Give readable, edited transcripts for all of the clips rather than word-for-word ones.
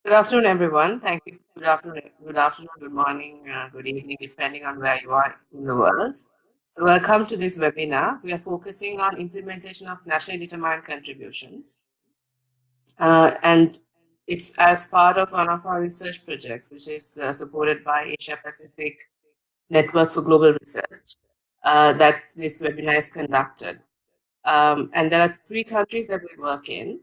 Good afternoon, everyone. Thank you. Good morning, good evening, depending on where you are in the world. So, welcome to this webinar. We are focusing on implementation of nationally determined contributions, and it's as part of one of our research projects, which is supported by Asia Pacific Network for Global Research, that this webinar is conducted. And there are three countries that we work in.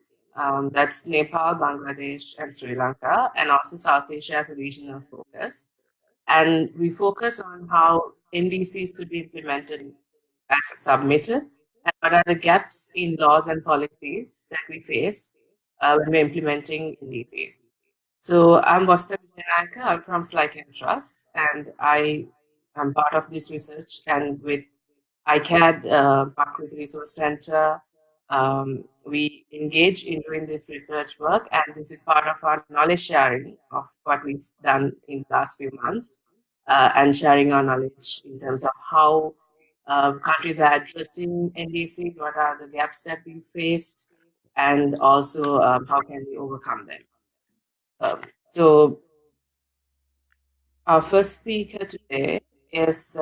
That's Nepal, Bangladesh, and Sri Lanka, and also South Asia as a regional focus. And we focus on how NDCs could be implemented as submitted, and what are the gaps in laws and policies that we face when we're implementing NDCs. So I'm Vasudha Vijayanaka, I'm from Slycan Trust, and I am part of this research and with ICAD, Pakrit Resource Center. We engage in doing this research work, and this is part of our knowledge sharing of what we've done in the last few months, and sharing our knowledge in terms of how countries are addressing NDCs, what are the gaps that we faced, and also how can we overcome them. So our first speaker today is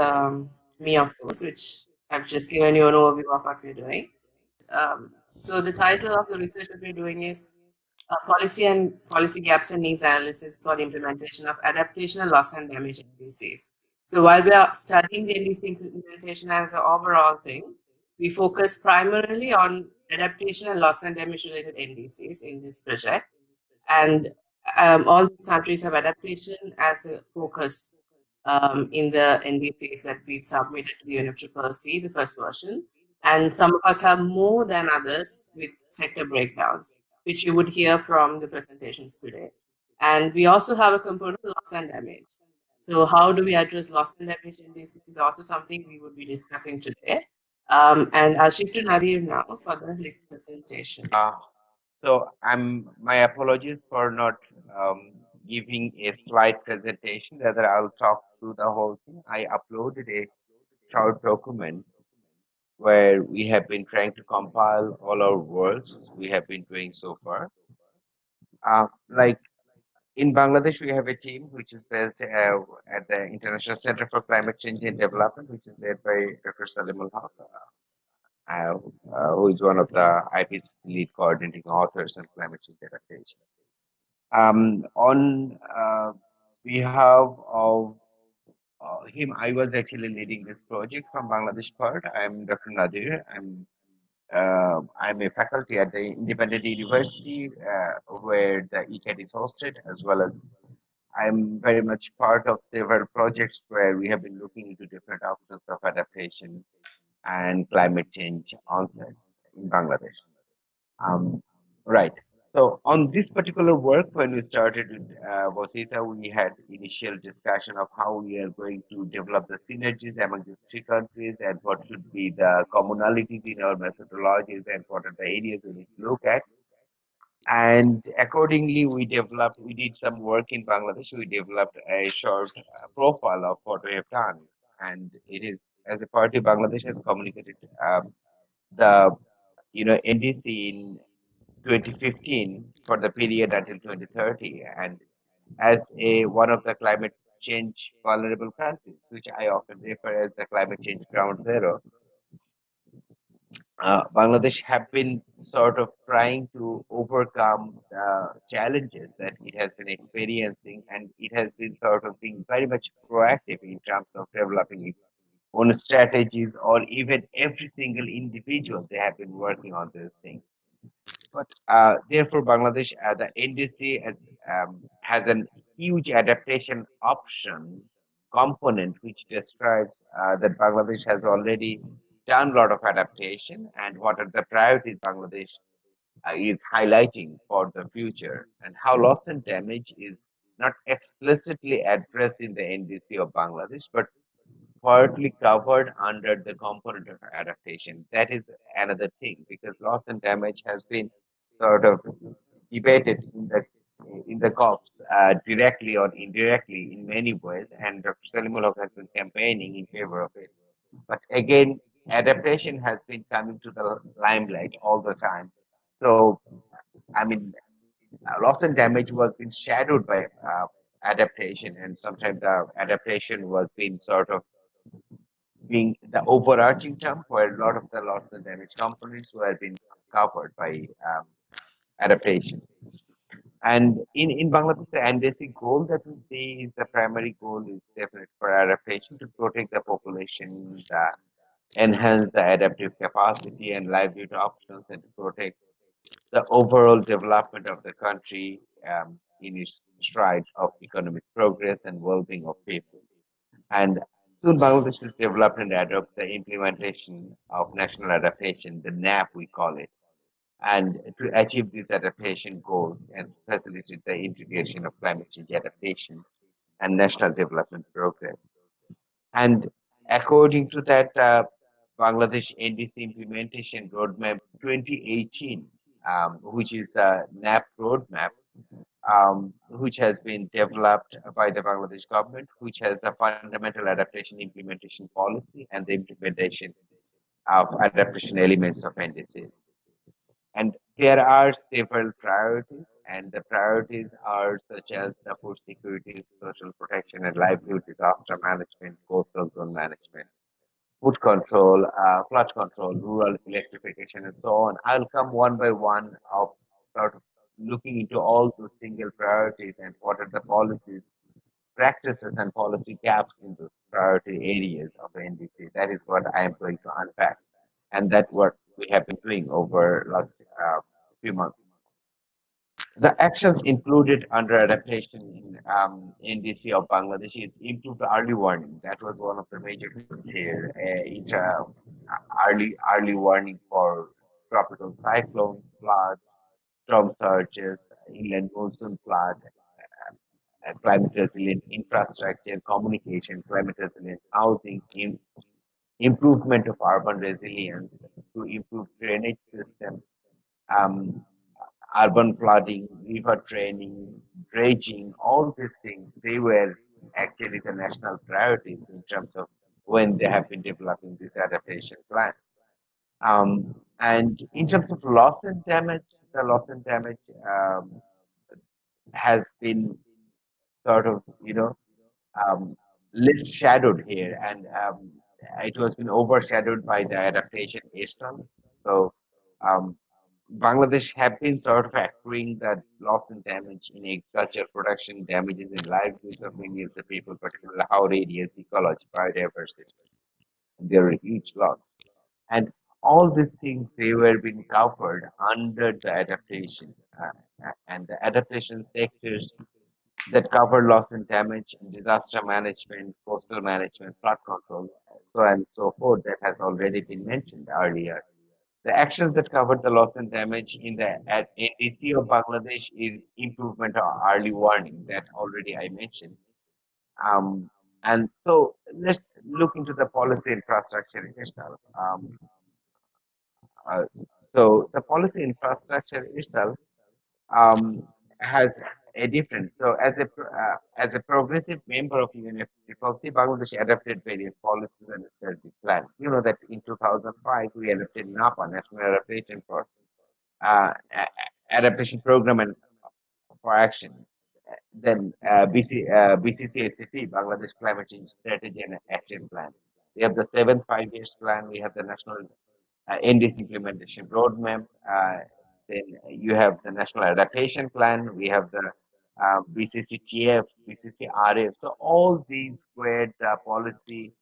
me, of course, which I've just given you an overview of what we're doing. So the title of the research that we're doing is Policy Gaps and Needs Analysis for the Implementation of Adaptation and Loss and Damage NDCs. So while we are studying the NDC implementation as an overall thing, we focus primarily on adaptation and loss and damage related NDCs in this project. And all these countries have adaptation as a focus in the NDCs that we've submitted to the UNFCCC, the first version. And some of us have more than others with sector breakdowns, which you would hear from the presentations today. And we also have a component of loss and damage. So how do we address loss and damage NDCs is also something we would be discussing today. And I'll shift to Nadir now for the next presentation. So my apologies for not um, giving a slide presentation. Rather, I'll talk through the whole thing. I uploaded a short document where we have been trying to compile all our works we have been doing so far. Like in Bangladesh, we have a team which is based at the International Center for Climate Change and Development, which is led by Dr. Salimul Haq, uh, who is one of the IPCC lead coordinating authors on climate change adaptation. On behalf of him, I was actually leading this project from Bangladesh part. I'm Dr. Nadir. I'm a faculty at the independent university where the ECAD is hosted, as well as I'm very much part of several projects where we have been looking into different options of adaptation and climate change onset in Bangladesh. Um, right. So on this particular work, when we started with Wasita, we had initial discussion of how we are going to develop the synergies among the three countries and what should be the commonalities in our methodologies and what are the areas we need to look at. And accordingly, we did some work in Bangladesh. We developed a short profile of what we have done. And it is, as a party, Bangladesh has communicated the NDC in 2015 for the period until 2030, and as a one of the climate change vulnerable countries, which I often refer as the climate change ground zero, Bangladesh have been sort of trying to overcome the challenges that it has been experiencing, and it has been sort of being very much proactive in terms of developing its own strategies, or even every single individual they have been working on these things. But therefore, Bangladesh, the NDC has a huge adaptation option component, which describes that Bangladesh has already done a lot of adaptation and what are the priorities Bangladesh is highlighting for the future, and how loss and damage is not explicitly addressed in the NDC of Bangladesh, but partly covered under the component of adaptation. That is another thing, because loss and damage has been sort of debated in the COPs directly or indirectly in many ways, and Dr. Salimullah has been campaigning in favor of it. But again, adaptation has been coming to the limelight all the time. So, I mean, Loss and damage was being shadowed by adaptation, and sometimes the adaptation was being sort of being the overarching term where a lot of the loss and damage components were being covered by adaptation. And in Bangladesh, the NDC goal that we see is the primary goal is definitely for adaptation to protect the population, enhance the adaptive capacity and livelihood options, and to protect the overall development of the country in its stride of economic progress and well-being of people. And soon Bangladesh will develop and adopt the implementation of national adaptation, the NAP we call it, and to achieve these adaptation goals and facilitate the integration of climate change adaptation and national development progress. And according to that Bangladesh NDC implementation roadmap 2018, which is the NAP roadmap, which has been developed by the Bangladesh government, which has a fundamental adaptation implementation policy and the implementation of adaptation elements of NDCs. And there are several priorities, and the priorities are such as the food security, social protection and livelihood, disaster management, coastal zone management, food control, flood control, rural electrification, and so on. I'll come one by one of sort of looking into all those single priorities and what are the policies, practices, and policy gaps in those priority areas of the NDC. That is what I am going to unpack, and that's what we have been doing over last few months. The actions included under adaptation in NDC of Bangladesh is improved early warning. That was one of the major goals here. Early warning for tropical cyclones, floods, storm surges, inland monsoon flood, climate resilient infrastructure, communication, climate resilient housing, improvement of urban resilience to improve drainage system, um, urban flooding, river draining, dredging, all these things, they were actually the national priorities in terms of when they have been developing this adaptation plan. And in terms of loss and damage, the loss and damage has been sort of, um, less shadowed here, and it was been overshadowed by the adaptation itself. So um, Bangladesh have been sort of accruing that loss and damage in agriculture, production, damages in livelihoods of millions of people, particularly our areas, ecology, biodiversity. There are huge loss. And all these things, they were being covered under the adaptation. And the adaptation sectors that cover loss and damage and disaster management, coastal management, flood control, so on and so forth, that has already been mentioned earlier. The actions that cover the loss and damage in the at NDC of Bangladesh is improvement or early warning that already I mentioned. Um, and so let's look into the policy infrastructure itself. Uh, so the policy infrastructure itself um, has a difference. So as a progressive member of UNFCCC, Bangladesh adopted various policies and strategic plans. You know that in 2005 we adopted NAPA, National Adaptation for Adaptation Program and for Action. Then BCCACP, Bangladesh Climate Change Strategy and Action Plan. We have the seventh 5 years plan. We have the National NDC implementation roadmap. Then you have the National Adaptation Plan. We have the BCCTF, BCCRF. So all these were the policy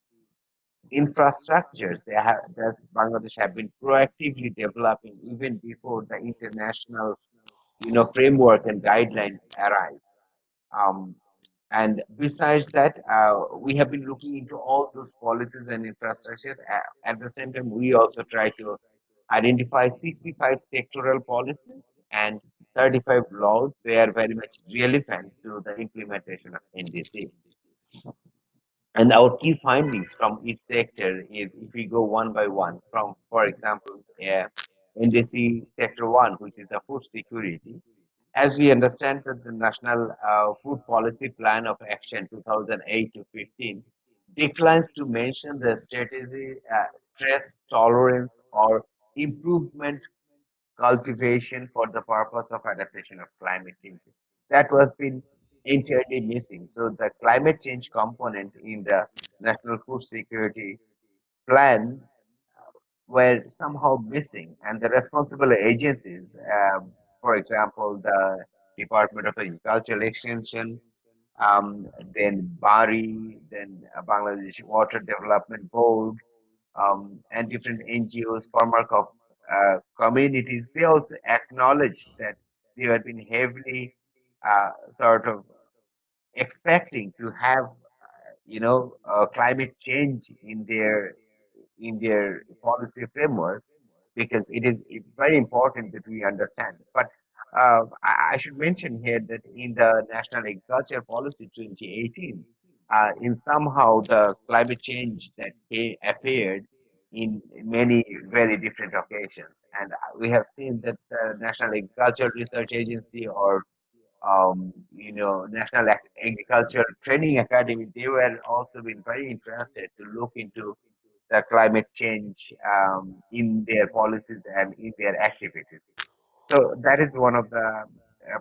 infrastructures that Bangladesh have been proactively developing even before the international, framework and guidelines arrive. Um, and besides that, we have been looking into all those policies and infrastructure. At the same time, we also try to identify 65 sectoral policies and 35 laws. They are very much relevant to the implementation of NDC. And our key findings from each sector is if we go one by one, from, for example, NDC Sector 1, which is the food security. As we understand that the National Food Policy Plan of Action 2008 to 15 declines to mention the strategy, stress tolerance, or improvement cultivation for the purpose of adaptation of climate change. That was been entirely missing. So the climate change component in the National Food Security Plan were somehow missing, and the responsible agencies, for example, the Department of Agricultural Extension, then BARI, then Bangladesh Water Development Board, and different NGOs, farmer communities, they also acknowledged that they had been heavily sort of expecting to have, climate change in their policy framework, because it is very important that we understand. But I should mention here that in the National Agriculture Policy 2018, in somehow the climate change that appeared in many very different occasions, and we have seen that the National Agriculture Research Agency, or National Agriculture Training Academy, they were also been very interested to look into the climate change in their policies and in their activities. So that is one of the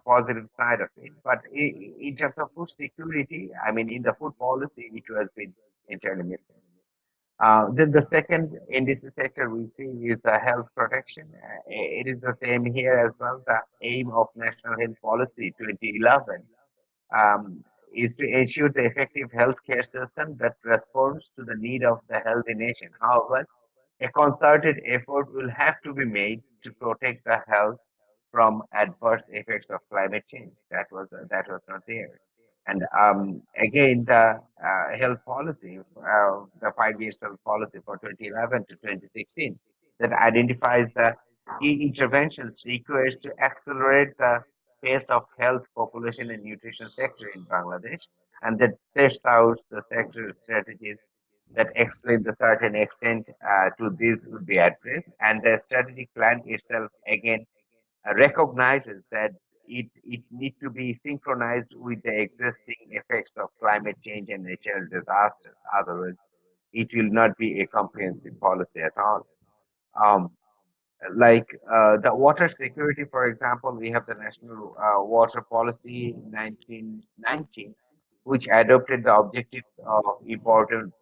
positive side of it. But in terms of food security, I mean, in the food policy, it has been entirely missing. Then the second NDC sector we see is the health protection. It is the same here as well. The aim of National Health Policy 2011 um, is to ensure the effective healthcare system that responds to the need of the healthy nation. However, a concerted effort will have to be made to protect the health from adverse effects of climate change. That was not there. And again, the health policy, the 5 years health policy for 2011 to 2016, that identifies the key interventions required to accelerate the pace of health, population, and nutrition sector in Bangladesh, and that sets out the sector strategies that explain the certain extent to this would be addressed. And the strategic plan itself again recognizes that it needs to be synchronized with the existing effects of climate change and natural disasters. Otherwise, it will not be a comprehensive policy at all. Um, like the water security, for example, we have the National Water Policy 1919, which adopted the objectives of important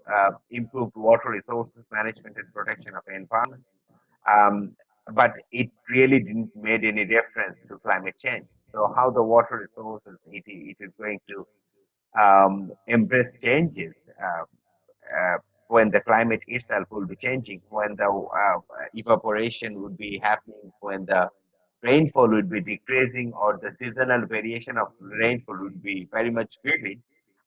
improved water resources management and protection of environment. Um, but it really didn't made any reference to climate change. So how the water resources it is going to embrace changes uh, when the climate itself will be changing, when the evaporation would be happening, when the rainfall would be decreasing, or the seasonal variation of rainfall would be very much vivid,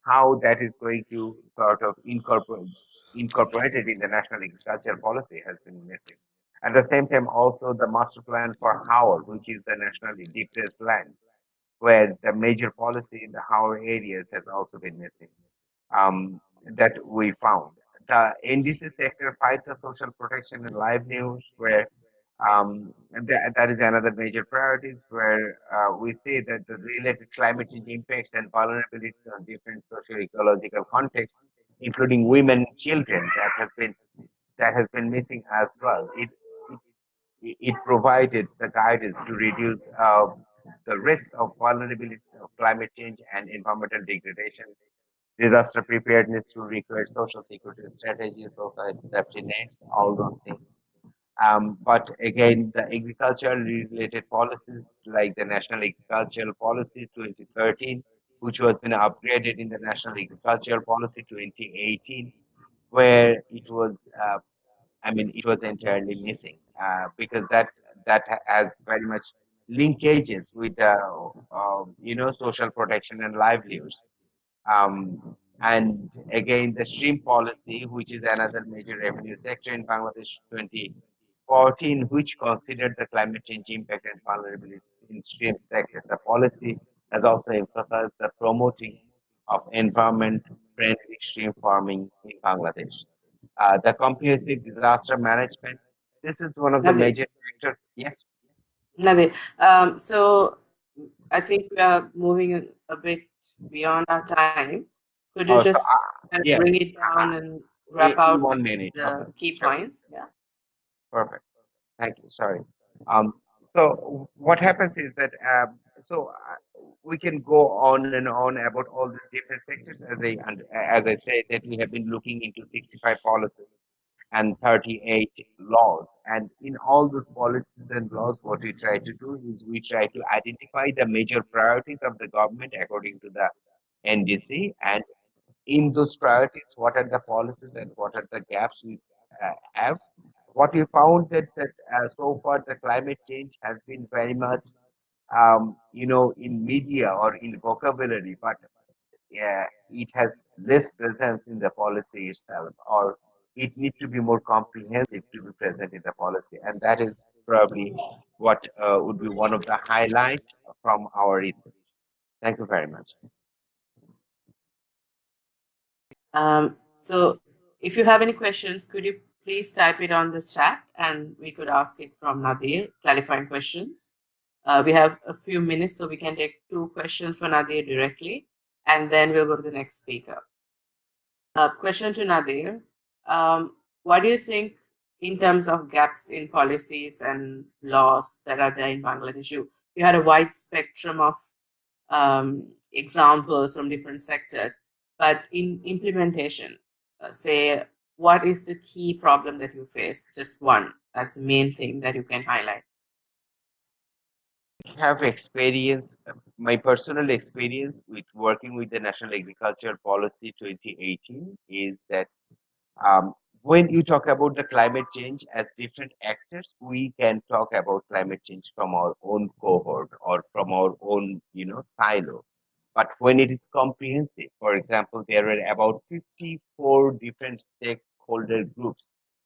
how that is going to sort of incorporated in the national agriculture policy has been missing. At the same time, also the master plan for Howard, which is the nationally depressed land, where the major policy in the Howard areas has also been missing, that we found. The NDC sector fights the social protection and livelihoods, where that is another major priorities, where we say that the related climate change impacts and vulnerabilities on different socio-ecological contexts, including women and children, that has been missing as well. It provided the guidance to reduce the risk of vulnerabilities of climate change and environmental degradation, disaster preparedness to require social security strategies, social safety nets, all those things. But again, the agricultural related policies like the National Agricultural Policy 2013, which was been upgraded in the National Agricultural Policy 2018, where it was, it was entirely missing, because that has very much linkages with social protection and livelihoods. And again, the stream policy, which is another major revenue sector in Bangladesh 2014, which considered the climate change impact and vulnerability in stream sector. The policy has also emphasized the promoting of environment-friendly stream farming in Bangladesh. The comprehensive disaster management. This is one of the Nadir, major sectors. Yes. Nadir. So I think we are moving a bit beyond our time. Could you Oh, so just kind of yeah, bring it down and wrap in out 1 minute. Okay, the key sure, points? Yeah. perfect. Thank you. Sorry. Um, So what happens is that we can go on and on about all these different sectors. As I said, that we have been looking into 65 policies and 38 laws, and in all those policies and laws, what we try to do is we try to identify the major priorities of the government according to the NDC, and in those priorities, what are the policies and what are the gaps we have. What we found that so far the climate change has been very much in media or in vocabulary, but it has less presence in the policy itself, or it needs to be more comprehensive to be present in the policy, and that is probably what would be one of the highlights from our research. Thank you very much. So if you have any questions, could you please type it on the chat and we could ask it from Nadir, clarifying questions. We have a few minutes, so we can take two questions for Nadir directly, and then we'll go to the next speaker. Question to Nadir. What do you think in terms of gaps in policies and laws that are there in Bangladesh? You had a wide spectrum of examples from different sectors, but in implementation, say, what is the key problem that you face? Just one as the main thing that you can highlight. Have experience, my personal experience with working with the National Agriculture Policy 2018 is that um, when you talk about the climate change as different actors, we can talk about climate change from our own cohort or from our own, silo. But when it is comprehensive, for example, there are about 54 different stakeholder groups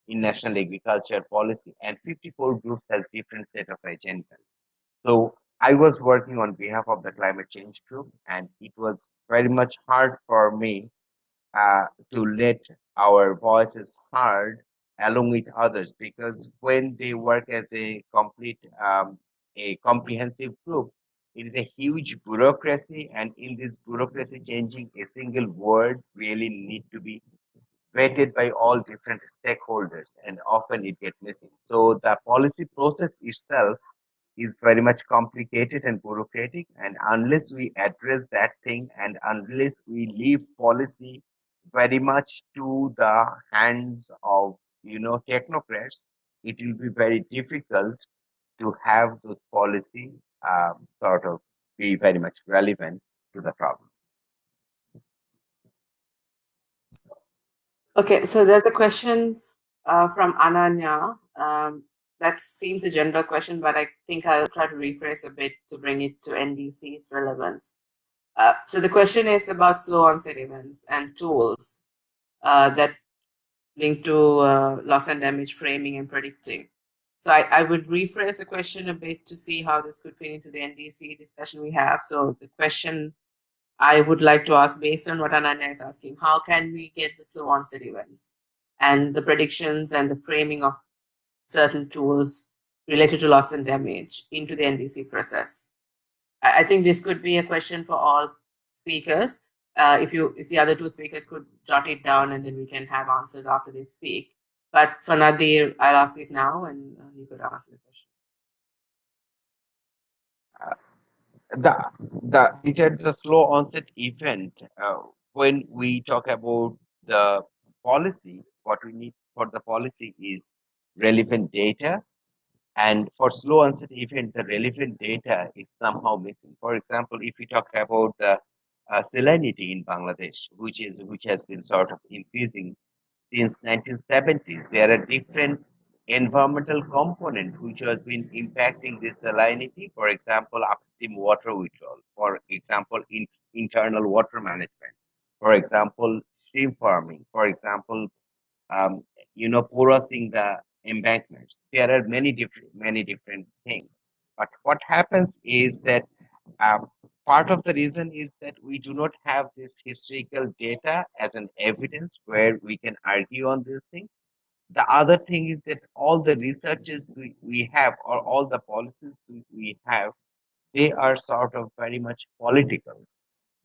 in national agriculture policy, and 54 groups has different set of agendas. So I was working on behalf of the climate change group, and it was very much hard for me to let our voices heard along with others, because when they work as a comprehensive group, it is a huge bureaucracy, and in this bureaucracy, changing a single word really need to be vetted by all different stakeholders, and often it gets missing. So the policy process itself is very much complicated and bureaucratic. And unless we address that thing, and unless we leave policy very much to the hands of technocrats, it will be very difficult to have those policy sort of be very much relevant to the problem. Okay, so there's a question from Ananya. That seems a general question, but I think I'll try to rephrase a bit to bring it to NDC's relevance. So the question is about slow onset events and tools that link to loss and damage framing and predicting. So I would rephrase the question a bit to see how this could fit into the NDC discussion we have. So the question I would like to ask, based on what Ananya is asking, how can we get the slow onset events and the predictions and the framing of certain tools related to loss and damage into the NDC process? I think this could be a question for all speakers. If the other two speakers could jot it down, and then we can have answers after they speak. But for Nadir, I'll ask it now, and you could ask the question. Uh, the slow onset event, when we talk about the policy, what we need for the policy is relevant data, and for slow onset event, the relevant data is somehow missing. For example, if we talk about the salinity in Bangladesh, which has been sort of increasing since 1970s, there are different environmental components which has been impacting this salinity. For example, upstream water withdrawal. For example, internal water management. For example, stream farming. For example, um, porosing the embankments. There are many different things. But what happens is that um, part of the reason is that we do not have this historical data as an evidence where we can argue on this thing. The other thing is that all the researches we have, or all the policies we have, they are sort of very much political.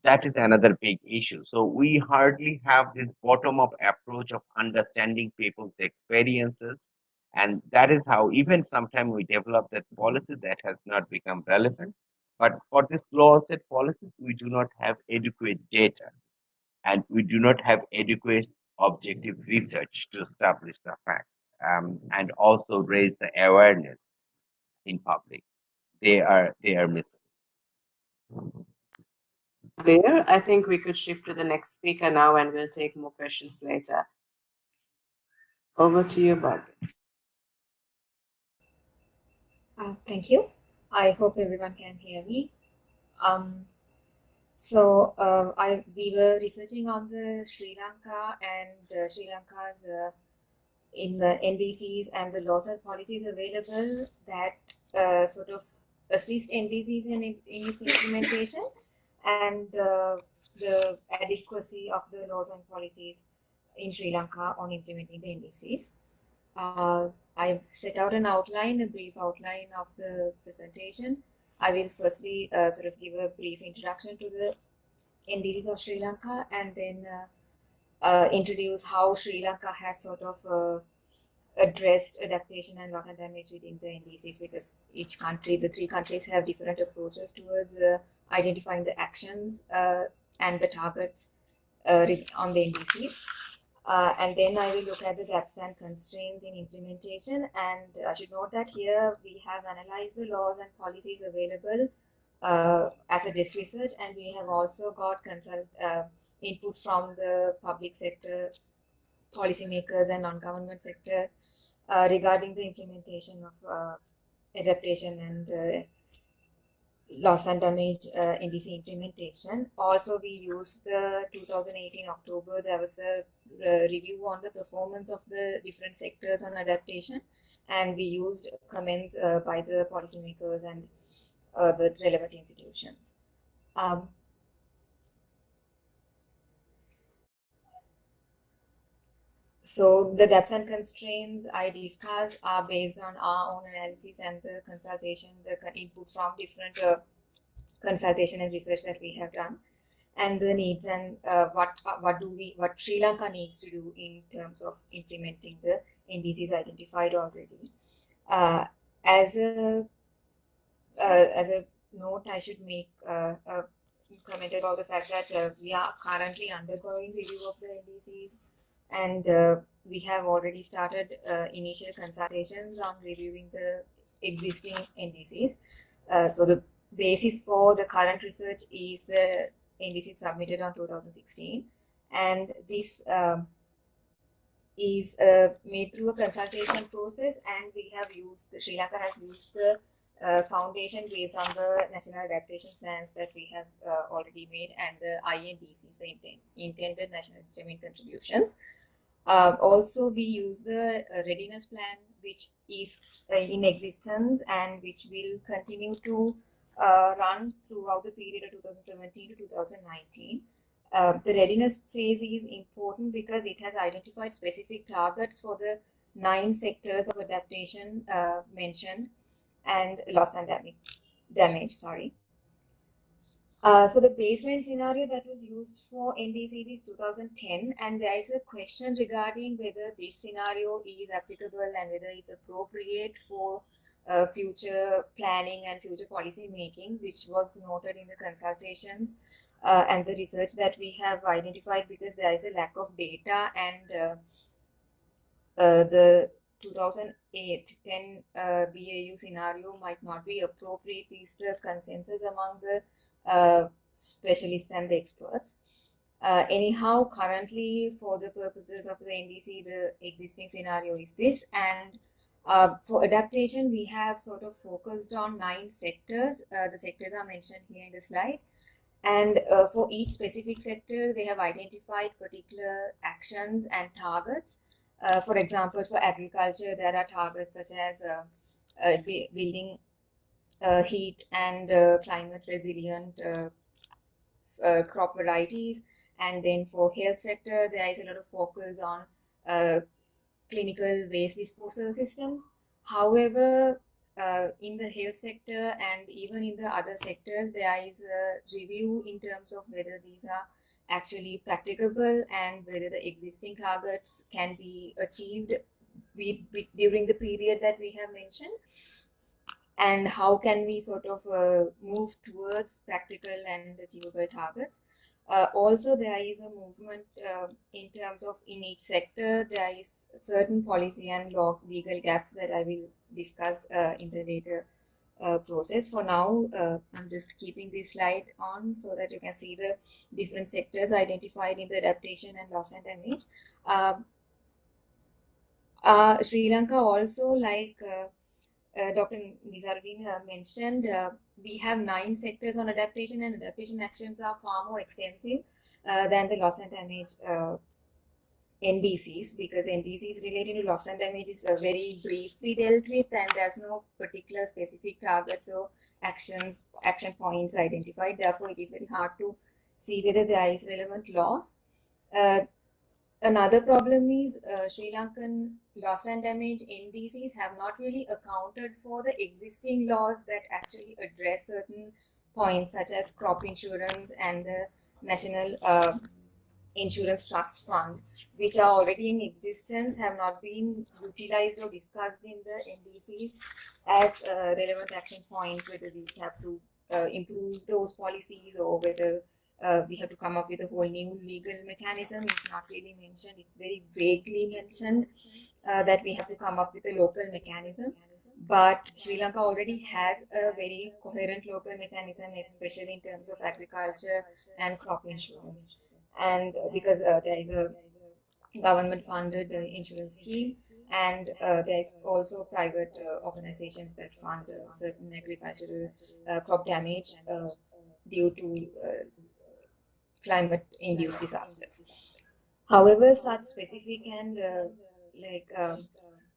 That is another big issue. So we hardly have this bottom up approach of understanding people's experiences And that is how even sometimes we develop that policy that has not become relevant. But for this law set policies, we do not have adequate data and we do not have adequate objective research to establish the facts and also raise the awareness in public. They are missing. There, I think we could shift to the next speaker now and we'll take more questions later. Over to you, Bob. Thank you. I hope everyone can hear me. So we were researching on the Sri Lanka and Sri Lanka's in the NDCs and the laws and policies available that sort of assist NDCs in its implementation, and the adequacy of the laws and policies in Sri Lanka on implementing the NDCs. I've set out an outline, a brief outline of the presentation. I will firstly sort of give a brief introduction to the NDCs of Sri Lanka, and then introduce how Sri Lanka has sort of addressed adaptation and loss and damage within the NDCs, because each country, the three countries, have different approaches towards identifying the actions and the targets on the NDCs. And then I will look at the gaps and constraints in implementation. And I should note that here we have analyzed the laws and policies available as a desk research, and we have also got input from the public sector, policymakers, and non-government sector regarding the implementation of adaptation and loss and damage NDC implementation. Also, we used the 2018 October, there was a review on the performance of the different sectors on adaptation, and we used comments by the policymakers and the relevant institutions. So the gaps and constraints I discuss are based on our own analysis and the consultation, the input from different consultation and research that we have done, and the needs and what Sri Lanka needs to do in terms of implementing the NDCs identified already. As a note, I should make a comment about the fact that we are currently undergoing review of the NDCs, and we have already started initial consultations on reviewing the existing NDCs. So the basis for the current research is the NDC submitted on 2016, and this is made through a consultation process, and we have used, Sri Lanka has used the foundation based on the national adaptation plans that we have already made, and the INDCs, the intended national determined contributions. Also, we use the readiness plan, which is in existence and which will continue to run throughout the period of 2017 to 2019. The readiness phase is important because it has identified specific targets for the 9 sectors of adaptation mentioned, and loss and damage. So the baseline scenario that was used for NDCs is 2010, and there is a question regarding whether this scenario is applicable and whether it's appropriate for future planning and future policy making, which was noted in the consultations and the research that we have identified, because there is a lack of data, and the 2008-10 BAU scenario might not be appropriate, is the consensus among the specialists and the experts. Anyhow, currently, for the purposes of the NDC, the existing scenario is this, and for adaptation, we have sort of focused on 9 sectors. The sectors are mentioned here in the slide. And for each specific sector, they have identified particular actions and targets. For example, for agriculture, there are targets such as building heat and climate resilient crop varieties. And then for health sector, there is a lot of focus on clinical waste disposal systems. However, in the health sector and even in the other sectors, there is a review in terms of whether these are actually practicable and whether the existing targets can be achieved during the period that we have mentioned, and how can we sort of move towards practical and achievable targets. Also, there is a movement in terms of in each sector, there is certain policy and legal gaps that I will discuss in the later process. For now, I'm just keeping this slide on so that you can see the different sectors identified in the adaptation and loss and damage. Sri Lanka also, like Dr. Nizaruddin mentioned, we have 9 sectors on adaptation, and adaptation actions are far more extensive than the loss and damage NDCs, because NDCs related to loss and damage is very briefly dealt with, and there's no particular specific targets or action points identified. Therefore, it is very hard to see whether there is relevant loss. Another problem is Sri Lankan loss and damage NDCs have not really accounted for the existing laws that actually address certain points, such as crop insurance and the National Insurance Trust Fund, which are already in existence, have not been utilized or discussed in the NDCs as relevant action points, whether we have to improve those policies or whether we have to come up with a whole new legal mechanism. It's not really mentioned. It's very vaguely mentioned that we have to come up with a local mechanism. But Sri Lanka already has a very coherent local mechanism, especially in terms of agriculture and crop insurance. And because there is a government-funded insurance scheme, and there is also private organizations that fund certain agricultural crop damage due to climate-induced disasters. However, such specific and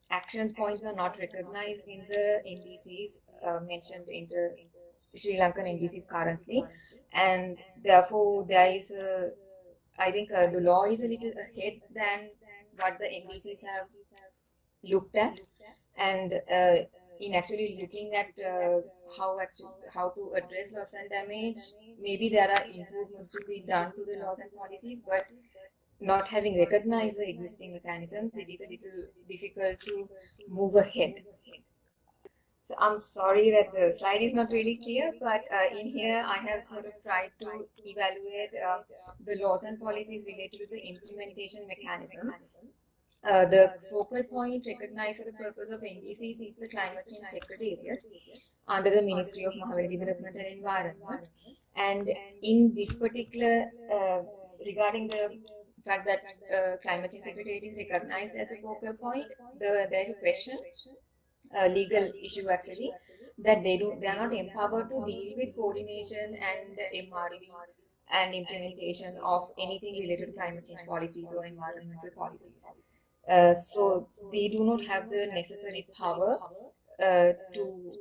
action points are not recognized in the NDCs mentioned in the Sri Lankan NDCs currently, and therefore there is a, I think the law is a little ahead than what the NDCs have looked at, and in actually looking at how to address loss and damage, maybe there are improvements to be done to the laws and policies, but not having recognized the existing mechanisms, it is a little difficult to move ahead. So I'm sorry that the slide is not really clear, but in here I have sort of tried to evaluate the laws and policies related to the implementation mechanism. The focal point recognized for the purpose of NDCs is the Climate Change Secretariat under the Ministry of Mahavari Development and Environment. And in this particular, regarding the fact that Climate Change Secretariat is recognized as the focal point, there is a question, a legal issue actually, that they are not empowered to deal with coordination and MRV and implementation of anything related to climate change policies or environmental policies. So they do not have the necessary power to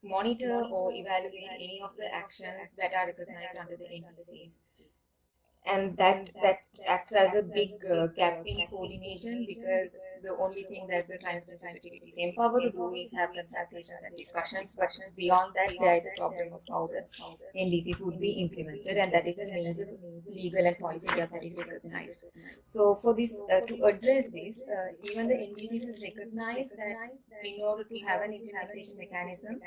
monitor or evaluate any of the actions that are recognized under the NDCs. And that acts as a big gap in coordination, because the only thing that the climate change secretariat is empowered to do is have consultations and discussions, but beyond that there is a problem of how the NDCs would be implemented, and that is a major legal and policy gap that is recognized. So for this, to address this, even the NDCs has recognized that in order to have an implementation mechanism,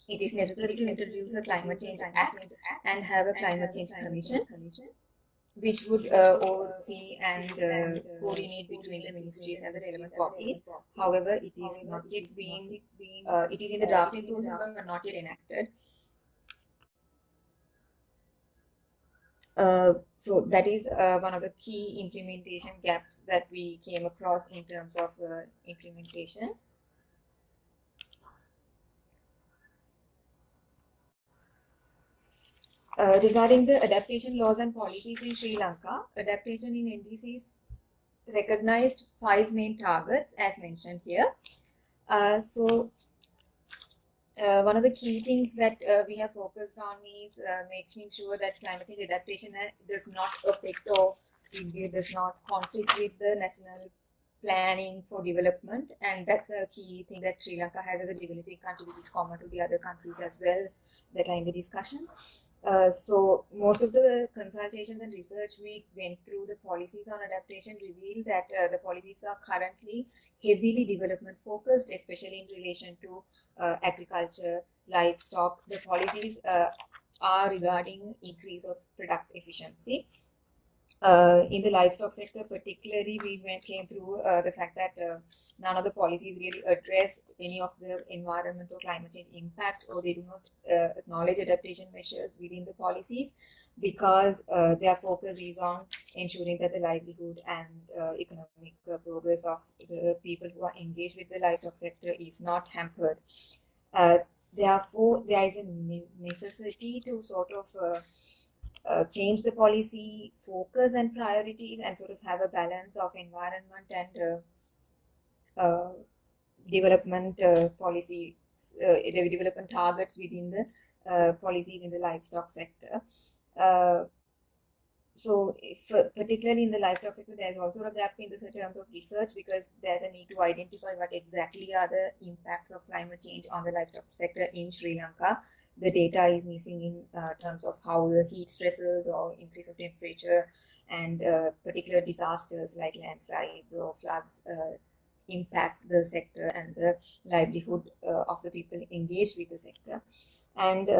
it is necessary to introduce a climate change act and have a climate change commission, which would oversee and coordinate between the ministries and the relevant bodies. However, it is not yet being, it is in the drafting process but not yet enacted. So that is one of the key implementation gaps that we came across in terms of implementation. Regarding the adaptation laws and policies in Sri Lanka, adaptation in NDCs recognized 5 main targets as mentioned here. One of the key things that we have focused on is making sure that climate change adaptation does not affect or it does not conflict with the national planning for development, and that's a key thing that Sri Lanka has as a developing country, which is common to the other countries as well that are in the discussion. So most of the consultations and research we went through the policies on adaptation revealed that the policies are currently heavily development focused, especially in relation to agriculture, livestock. The policies are regarding increase of product efficiency. In the livestock sector, particularly, came through the fact that none of the policies really address any of the environment or climate change impacts, or they do not acknowledge adaptation measures within the policies, because their focus is on ensuring that the livelihood and economic progress of the people who are engaged with the livestock sector is not hampered. Therefore, there is a necessity to sort of change the policy focus and priorities and sort of have a balance of environment and development policy, development targets within the policies in the livestock sector. So if, particularly in the livestock sector, there's also a gap in the terms of research, because there's a need to identify what exactly are the impacts of climate change on the livestock sector in Sri Lanka. The data is missing in terms of how the heat stresses or increase of temperature and particular disasters like landslides or floods impact the sector and the livelihood of the people engaged with the sector. And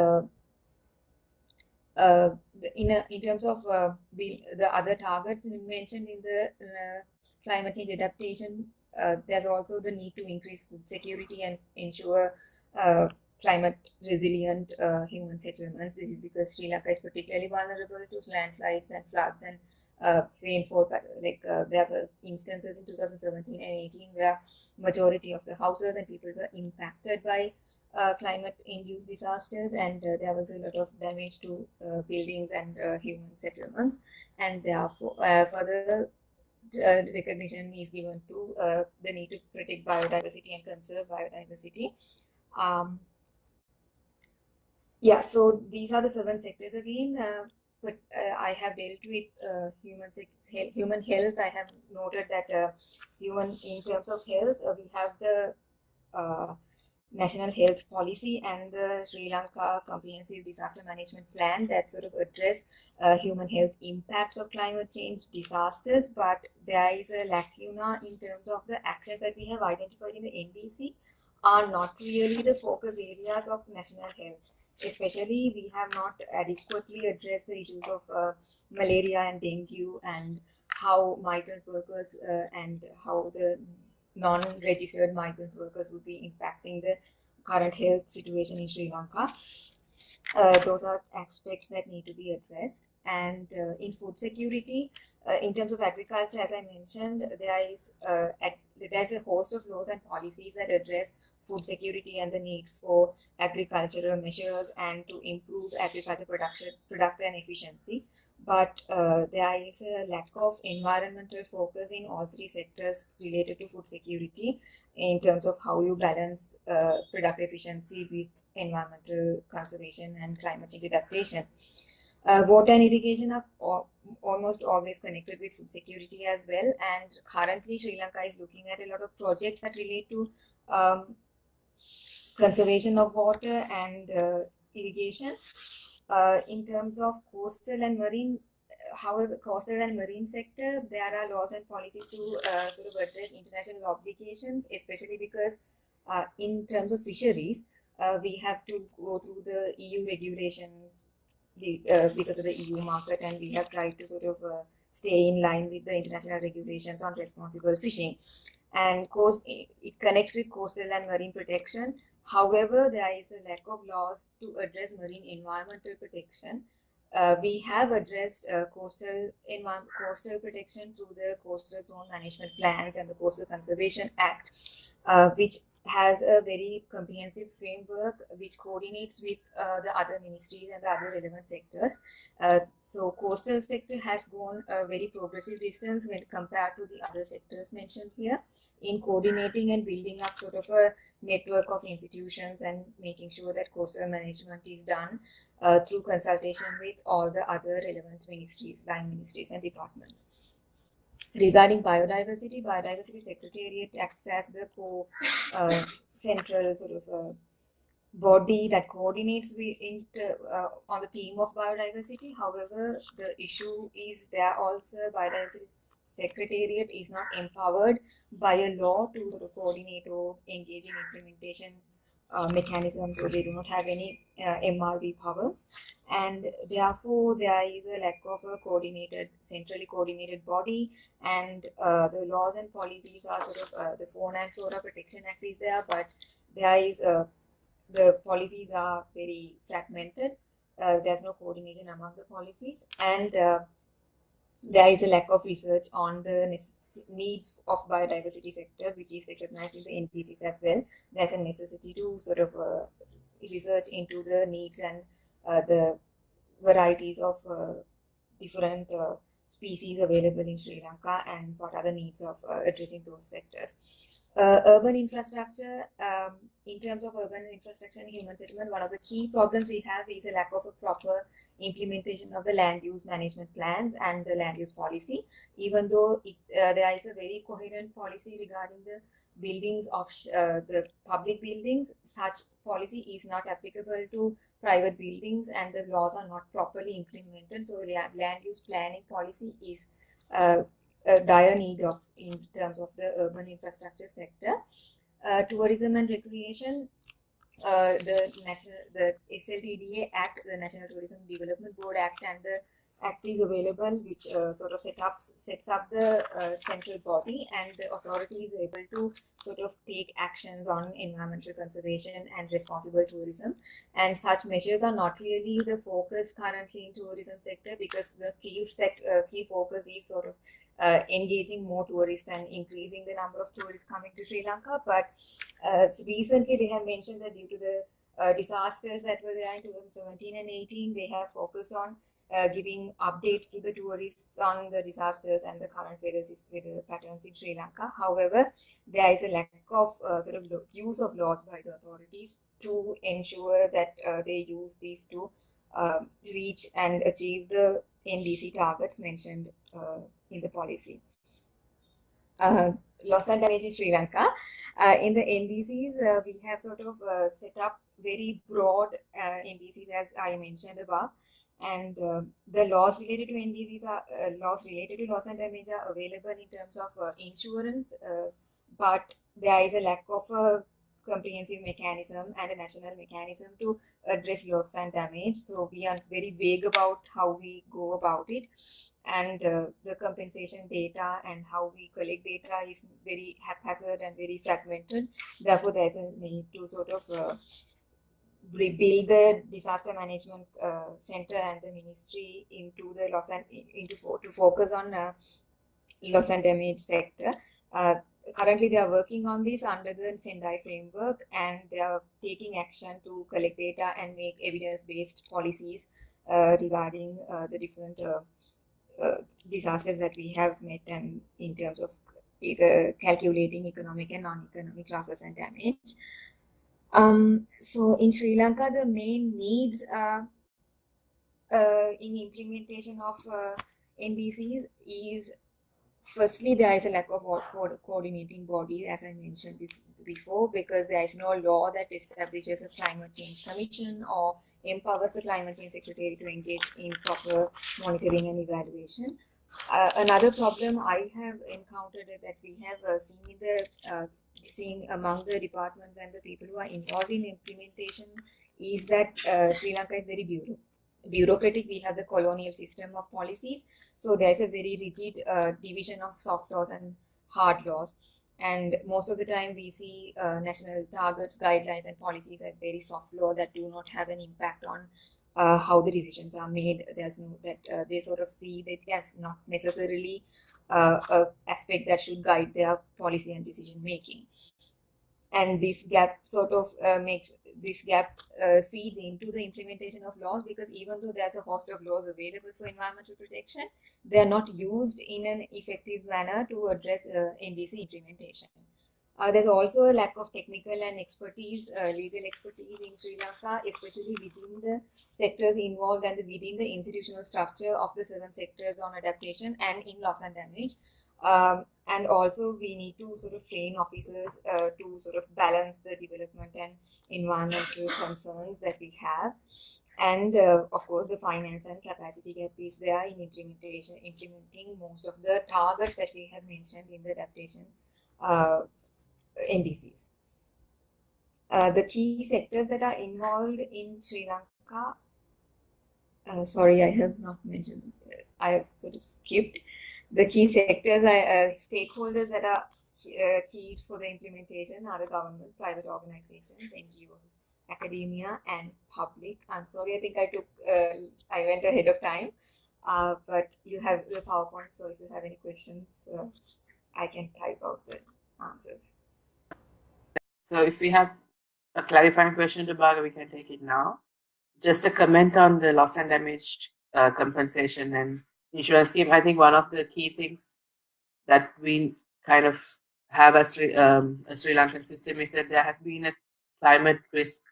in terms of the other targets mentioned in the climate change adaptation, there's also the need to increase food security and ensure climate resilient human settlements. This is because Sri Lanka is particularly vulnerable to landslides and floods and rainfall. There were instances in 2017 and 18 where majority of the houses and people were impacted by climate-induced disasters, and there was a lot of damage to buildings and human settlements, and therefore further recognition is given to the need to protect biodiversity and conserve biodiversity. Yeah, so these are the 7 sectors again. But I have dealt with human health. I have noted that in terms of health, we have the National Health Policy and the Sri Lanka Comprehensive Disaster Management Plan that sort of address human health impacts of climate change disasters, but there is a lacuna in terms of the actions that we have identified in the NDC are not really the focus areas of national health. Especially, we have not adequately addressed the issues of malaria and dengue, and how migrant workers and how the non-registered migrant workers would be impacting the current health situation in Sri Lanka. Those are aspects that need to be addressed. And in food security, in terms of agriculture, as I mentioned, there's a host of laws and policies that address food security and the need for agricultural measures and to improve agriculture production and efficiency. But there is a lack of environmental focus in all 3 sectors related to food security in terms of how you balance product efficiency with environmental conservation and climate change adaptation. Water and irrigation are almost always connected with food security as well, and currently Sri Lanka is looking at a lot of projects that relate to conservation of water and irrigation. In terms of coastal and marine, however, coastal and marine sector, there are laws and policies to sort of address international obligations, especially because in terms of fisheries, we have to go through the EU regulations because of the EU market, and we have tried to sort of stay in line with the international regulations on responsible fishing. And it connects with coastal and marine protection. However, there is a lack of laws to address marine environmental protection. We have addressed coastal protection through the Coastal Zone Management Plans and the Coastal Conservation Act, which has a very comprehensive framework which coordinates with the other ministries and the other relevant sectors. So coastal sector has gone a very progressive distance when compared to the other sectors mentioned here in coordinating and building up sort of a network of institutions and making sure that coastal management is done through consultation with all the other relevant ministries, line ministries and departments. Regarding biodiversity Secretariat acts as the central sort of body that coordinates on the theme of biodiversity. However, the issue is there also biodiversity secretariat is not empowered by a law to sort of coordinate or engage in implementation mechanisms, so they do not have any MRV powers, and therefore there is a lack of a centrally coordinated body, and the laws and policies are sort of the Fauna and Flora Protection Act is there, but there is the policies are very fragmented. There's no coordination among the policies, and there is a lack of research on the needs of biodiversity sector, which is recognized in the NPCs as well. There's a necessity to sort of research into the needs and the varieties of different species available in Sri Lanka and what are the needs of addressing those sectors. Urban infrastructure, in terms of urban infrastructure and human settlement, one of the key problems we have is a lack of a proper implementation of the land use management plans and the land use policy. Even though there is a very coherent policy regarding the buildings of the public buildings, such policy is not applicable to private buildings and the laws are not properly implemented. So land use planning policy is a dire need of in terms of the urban infrastructure sector. Tourism and recreation, the SLTDA Act, the National Tourism Development Board Act, and the Act is available, which sort of sets up the central body, and the authority is able to sort of take actions on environmental conservation and responsible tourism. And such measures are not really the focus currently in tourism sector, because the key focus is sort of engaging more tourists and increasing the number of tourists coming to Sri Lanka. But recently they have mentioned that due to the disasters that were there in 2017 and 18, they have focused on giving updates to the tourists on the disasters and the current weather patterns in Sri Lanka. However, there is a lack of sort of use of laws by the authorities to ensure that they use these to reach and achieve the NDC targets mentioned in the policy. Loss and damage in Sri Lanka. In the NDCs, we have sort of set up very broad NDCs, as I mentioned above, and the laws related to NDCs are laws related to loss and damage are available in terms of insurance, but there is a lack of a comprehensive mechanism and a national mechanism to address loss and damage. So we are very vague about how we go about it, and the compensation data and how we collect data is very haphazard and very fragmented. Therefore, there's a need to sort of rebuild the disaster management center and the ministry into the to focus on loss and damage sector. Currently, they are working on this under the Sendai framework, and they are taking action to collect data and make evidence-based policies regarding the different disasters that we have met, and in terms of calculating economic and non-economic losses and damage. So in Sri Lanka, the main needs are in implementation of NDCs is, firstly, there is a lack of coordinating body, as I mentioned before, because there is no law that establishes a climate change commission or empowers the climate change secretary to engage in proper monitoring and evaluation. Another problem I have encountered that we have seen among the departments and the people who are involved in implementation is that Sri Lanka is very bureaucratic. We have the colonial system of policies, so there's a very rigid division of soft laws and hard laws, and most of the time we see national targets, guidelines and policies are very soft law that do not have an impact on how the decisions are made. There's no that they sort of see that as not necessarily a aspect that should guide their policy and decision making. And this gap sort of feeds into the implementation of laws, because even though there's a host of laws available for environmental protection, they are not used in an effective manner to address NDC implementation. There's also a lack of technical and legal expertise in Sri Lanka, especially within the sectors involved and within the institutional structure of the 7 sectors on adaptation and in loss and damage. And also we need to sort of train officers to sort of balance the development and environmental concerns that we have. And of course, the finance and capacity gap is there in implementing most of the targets that we have mentioned in the adaptation NDCs. The key sectors that are involved in Sri Lanka, sorry, I have not mentioned, I sort of skipped. The key sectors are stakeholders that are key for the implementation are the government, private organizations, NGOs, academia, and public. I'm sorry, I think I went ahead of time, but you have the PowerPoint, so if you have any questions, I can type out the answers. So if we have a clarifying question to Bhaga, we can take it now. Just a comment on the loss and damage compensation and insurance scheme. I think one of the key things that we kind of have a Sri Lankan system is that there has been a climate risk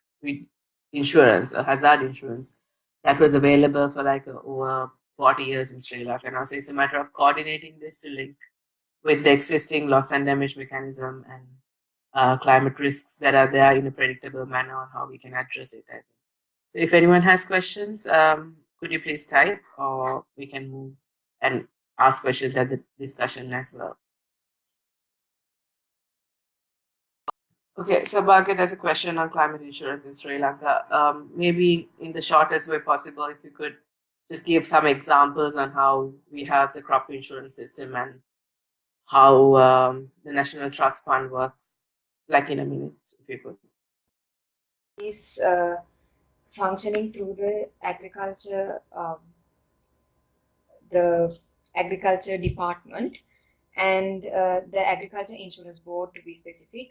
insurance, a hazard insurance that was available for like over 40 years in Sri Lanka now. So it's a matter of coordinating this to link with the existing loss and damage mechanism and climate risks that are there in a predictable manner on how we can address it, I think. So if anyone has questions, could you please type, or we can move and ask questions at the discussion as well. Okay, so Bhagat, there's a question on climate insurance in Sri Lanka. Maybe in the shortest way possible, if you could just give some examples on how we have the crop insurance system and how the National Trust Fund works, like in a minute, if you could. Is functioning through the agriculture department and the agriculture insurance board, to be specific.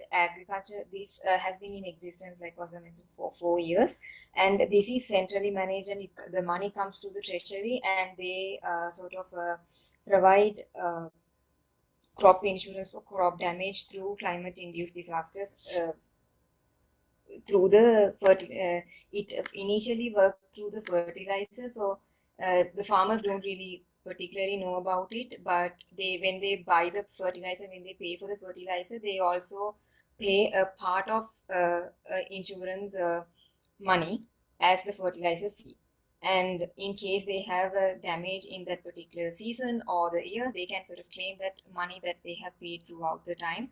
This has been in existence, like was mentioned, for 4 years, and this is centrally managed, and the money comes to the treasury, and they sort of provide crop insurance for crop damage through climate induced disasters. Through the it initially worked through the fertilizer, so the farmers don't really particularly know about it, but when they buy the fertilizer, when they pay for the fertilizer, they also pay a part of insurance money as the fertilizer fee. And in case they have a damage in that particular season or the year, they can sort of claim that money that they have paid throughout the time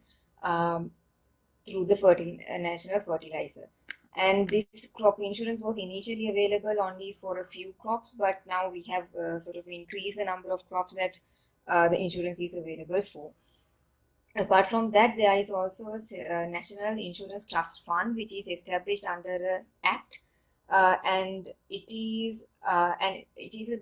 through the national fertilizer. And this crop insurance was initially available only for a few crops, but now we have sort of increased the number of crops that the insurance is available for. Apart from that, there is also a National Insurance Trust Fund, which is established under an Act, and it is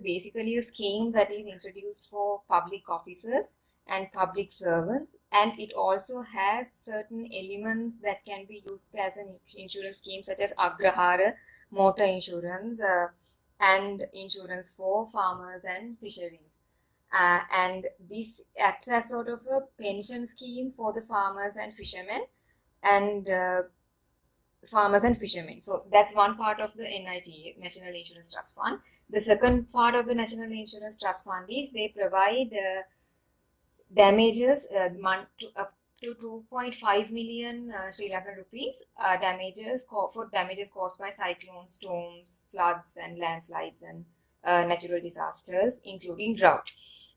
basically a scheme that is introduced for public officers and public servants, and it also has certain elements that can be used as an insurance scheme, such as Agrahara, motor insurance, and insurance for farmers and fisheries. And this acts as sort of a pension scheme for the farmers and fishermen, and So that's one part of the NIT, National Insurance Trust Fund. The second part of the National Insurance Trust Fund is they provide damages up to 2.5 million Sri Lankan rupees damages caused by cyclones, storms, floods, and landslides, and natural disasters, including drought.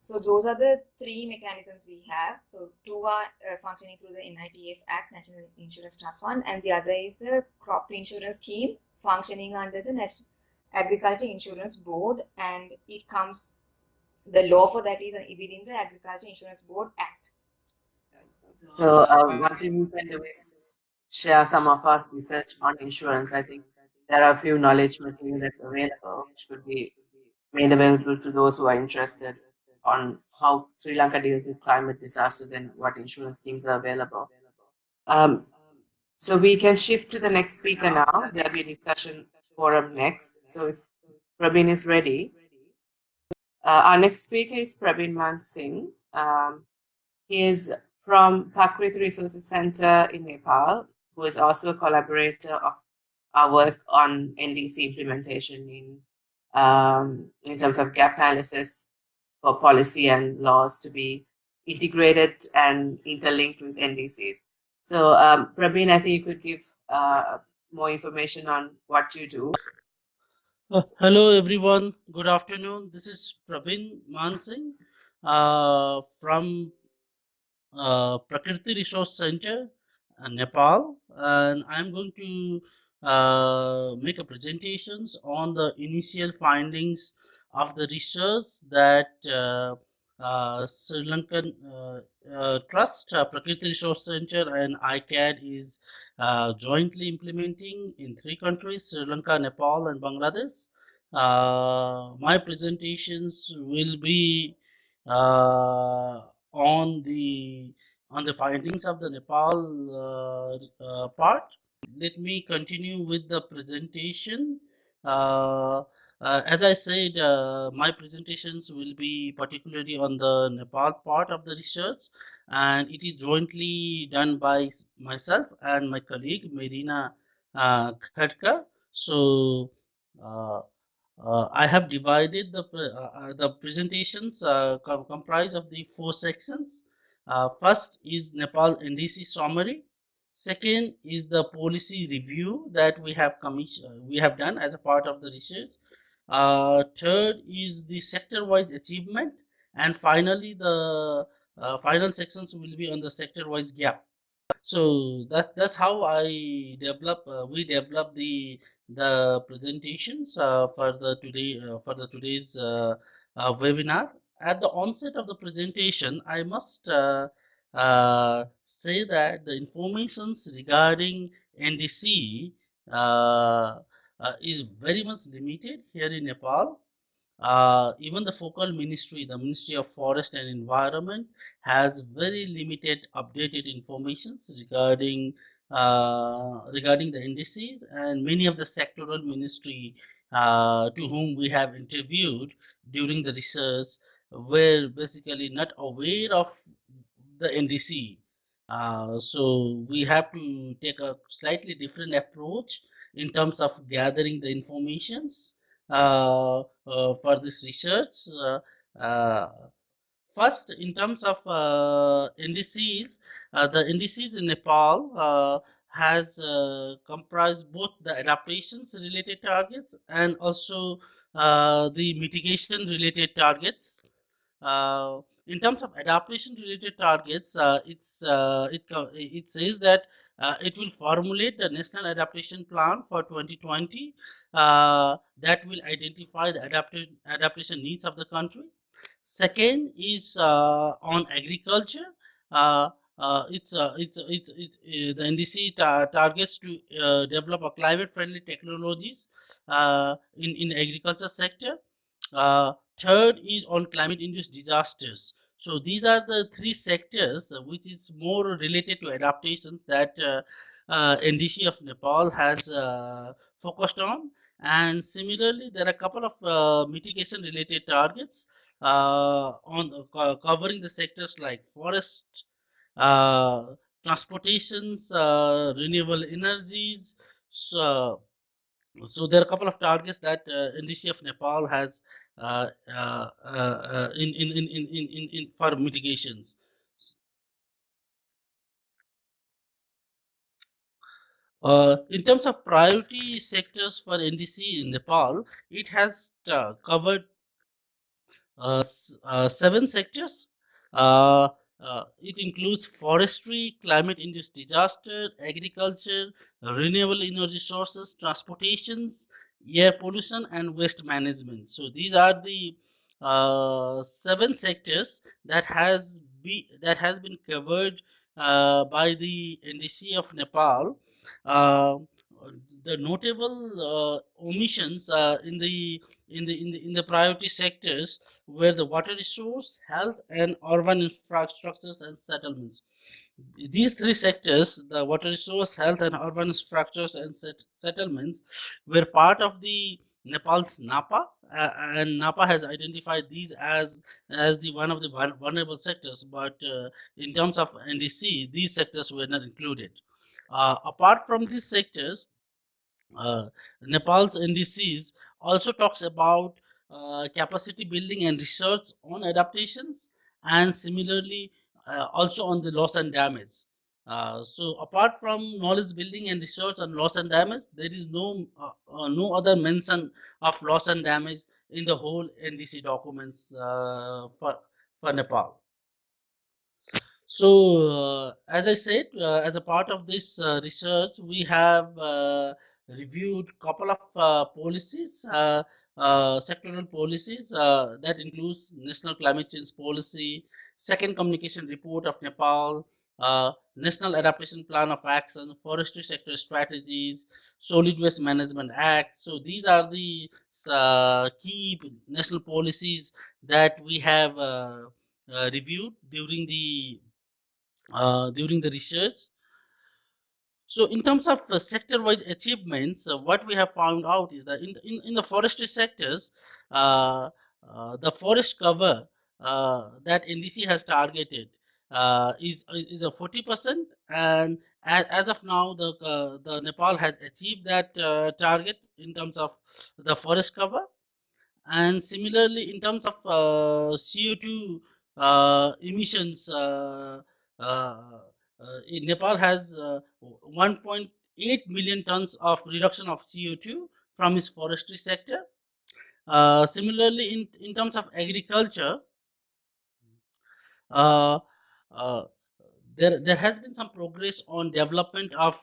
So those are the three mechanisms we have. So two are functioning through the NITF Act, National Insurance Trust Fund, and the other is the crop insurance scheme functioning under the National Agriculture Insurance Board, and the law for that is within the Agriculture Insurance Board Act. So one thing we can do is share some of our research on insurance. I think there are a few knowledge material that's available, which could be made available to those who are interested on how Sri Lanka deals with climate disasters and what insurance schemes are available. So we can shift to the next speaker now. There'll be a discussion forum next. So if Praveen is ready. Our next speaker is Praveen Man Singh. He is from Prakrit Resources Center in Nepal, who is also a collaborator of our work on NDC implementation in terms of gap analysis for policy and laws to be integrated and interlinked with NDCs. So, Praveen, I think you could give more information on what you do. Hello everyone, good afternoon. This is Praveen Mansingh from Prakriti Resource Center, Nepal, and I'm going to make a presentations on the initial findings of the research that Sri Lankan Trust, Prakriti Resource Center, and ICAD is jointly implementing in three countries: Sri Lanka, Nepal, and Bangladesh. My presentations will be on the findings of the Nepal part. Let me continue with the presentation. Uh, as I said, my presentations will be particularly on the Nepal part of the research, and it is jointly done by myself and my colleague Marina Khadka. So. Uh, I have divided the presentations comprise of the four sections. First is Nepal NDC summary. Second is the policy review that we have done as a part of the research. Third is the sector-wise achievement, and finally the final sections will be on the sector-wise gap. So that's how we develop the presentations for the today's webinar. At the onset of the presentation, I must say that the informations regarding NDC is very much limited here in Nepal. Even the focal ministry, the Ministry of Forest and Environment, has very limited updated informations regarding the indices, and many of the sectoral ministry to whom we have interviewed during the research were basically not aware of the NDC. So we have to take a slightly different approach in terms of gathering the informations for this research. Uh, First, in terms of NDCs, the NDCs in Nepal has comprised both the adaptations related targets and also the mitigation related targets. In terms of adaptation related targets, it says that it will formulate the national adaptation plan for 2020 that will identify the adaptation needs of the country. Second is on agriculture. Uh, the NDC targets to develop a climate-friendly technologies in agriculture sector. Uh, Third is on climate-induced disasters. So these are the three sectors which is more related to adaptations that NDC of Nepal has focused on. And similarly, there are a couple of mitigation related targets covering the sectors like forest, uh, transportations, renewable energies. So, so there are a couple of targets that NDC of Nepal has in for mitigations. In terms of priority sectors for NDC in Nepal, it has covered seven sectors. Uh, it includes forestry, climate-induced disaster, agriculture, renewable energy sources, transportations, air pollution, and waste management. So these are the seven sectors that has been covered by the NDC of Nepal. Uh, the notable omissions in the priority sectors were the water resource, health, and urban infrastructures and settlements. These three sectors, the water resource, health, and urban structures and settlements, were part of the Nepal's NAPA, and NAPA has identified these as the one of the vulnerable sectors. But in terms of NDC, these sectors were not included. Apart from these sectors, Nepal's NDCs also talks about capacity building and research on adaptations and similarly also on the loss and damage. So apart from knowledge building and research on loss and damage, there is no other mention of loss and damage in the whole NDC documents for Nepal. So, as I said, as a part of this research, we have reviewed couple of policies, sectoral policies that includes National Climate Change Policy, Second Communication Report of Nepal, National Adaptation Plan of Action, Forestry Sector Strategies, Solid Waste Management Act. So these are the key national policies that we have reviewed during the research. So in terms of sector-wide achievements, what we have found out is that in the forestry sectors, the forest cover that NDC has targeted is a 40%, and as of now, the Nepal has achieved that target in terms of the forest cover. And similarly, in terms of CO2 emissions, in Nepal has 1.8 million tons of reduction of CO2 from its forestry sector. Similarly, in terms of agriculture, uh, uh, there has been some progress on development of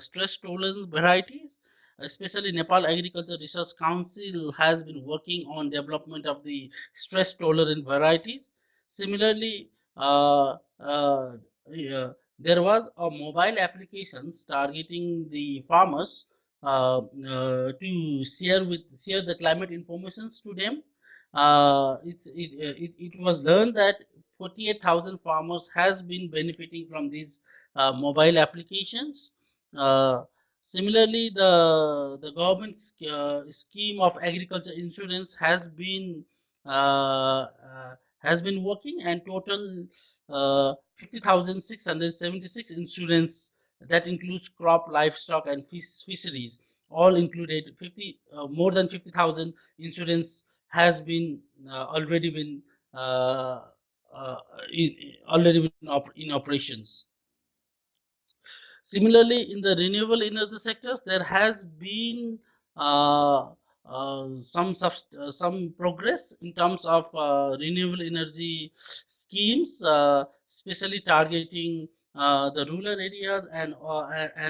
stress tolerant varieties. Especially Nepal Agriculture Research Council has been working on development of the stress tolerant varieties. Similarly, yeah, there was a mobile applications targeting the farmers to share the climate informations to them. It was learned that 48,000 farmers has been benefiting from these mobile applications. Uh, Similarly, the government scheme of agriculture insurance has been working, and total 50,676 insurance that includes crop, livestock, and fisheries, all included. 50 more than 50,000 insurance has been already been uh, uh, in operations. Similarly, in the renewable energy sectors, there has been uh, some progress in terms of renewable energy schemes, especially targeting the rural areas and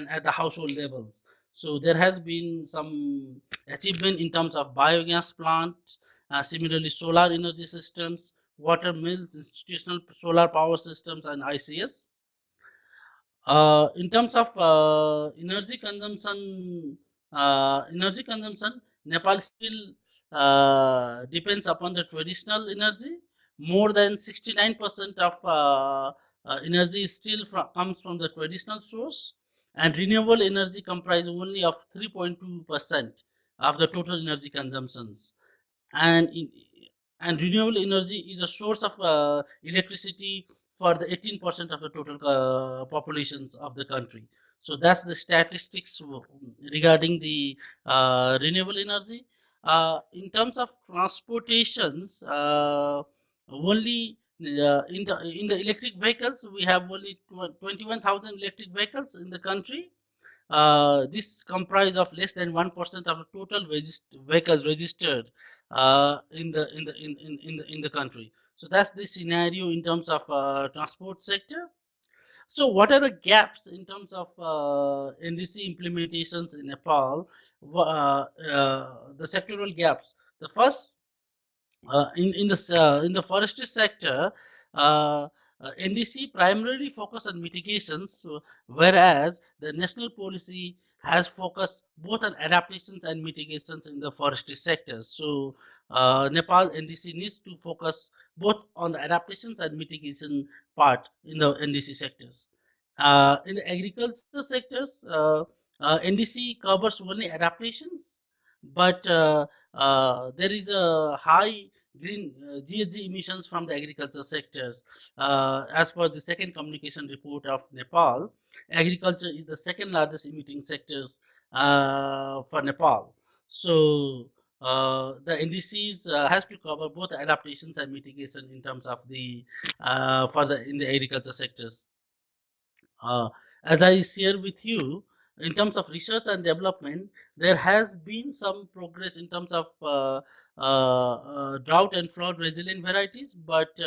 at the household levels. So there has been some achievement in terms of biogas plants, similarly solar energy systems, water mills, institutional solar power systems, and ICS. In terms of energy consumption, Nepal still depends upon the traditional energy. More than 69% of energy still comes from the traditional source, and renewable energy comprise only of 3.2% of the total energy consumptions. And and renewable energy is a source of electricity for the 18% of the total populations of the country. So that's the statistics regarding the renewable energy. In terms of transportations, only in the electric vehicles, we have only 21,000 electric vehicles in the country. This comprise of less than 1% of the total vehicles registered in the country. So that's the scenario in terms of transport sector. So what are the gaps in terms of NDC implementations in Nepal? The sectoral gaps. The first in the forestry sector, uh, NDC primarily focus on mitigations, whereas the national policy has focused both on adaptations and mitigations in the forestry sectors. So Nepal NDC needs to focus both on the adaptations and mitigation part in the NDC sectors. In the agriculture sectors, NDC covers only adaptations, but there is a high green GHG emissions from the agriculture sectors. As per the second communication report of Nepal, agriculture is the second largest emitting sectors for Nepal. So the NDCs has to cover both adaptations and mitigation in terms of the for the in the agriculture sectors. Uh, as I share with you, in terms of research and development, there has been some progress in terms of drought and flood resilient varieties, but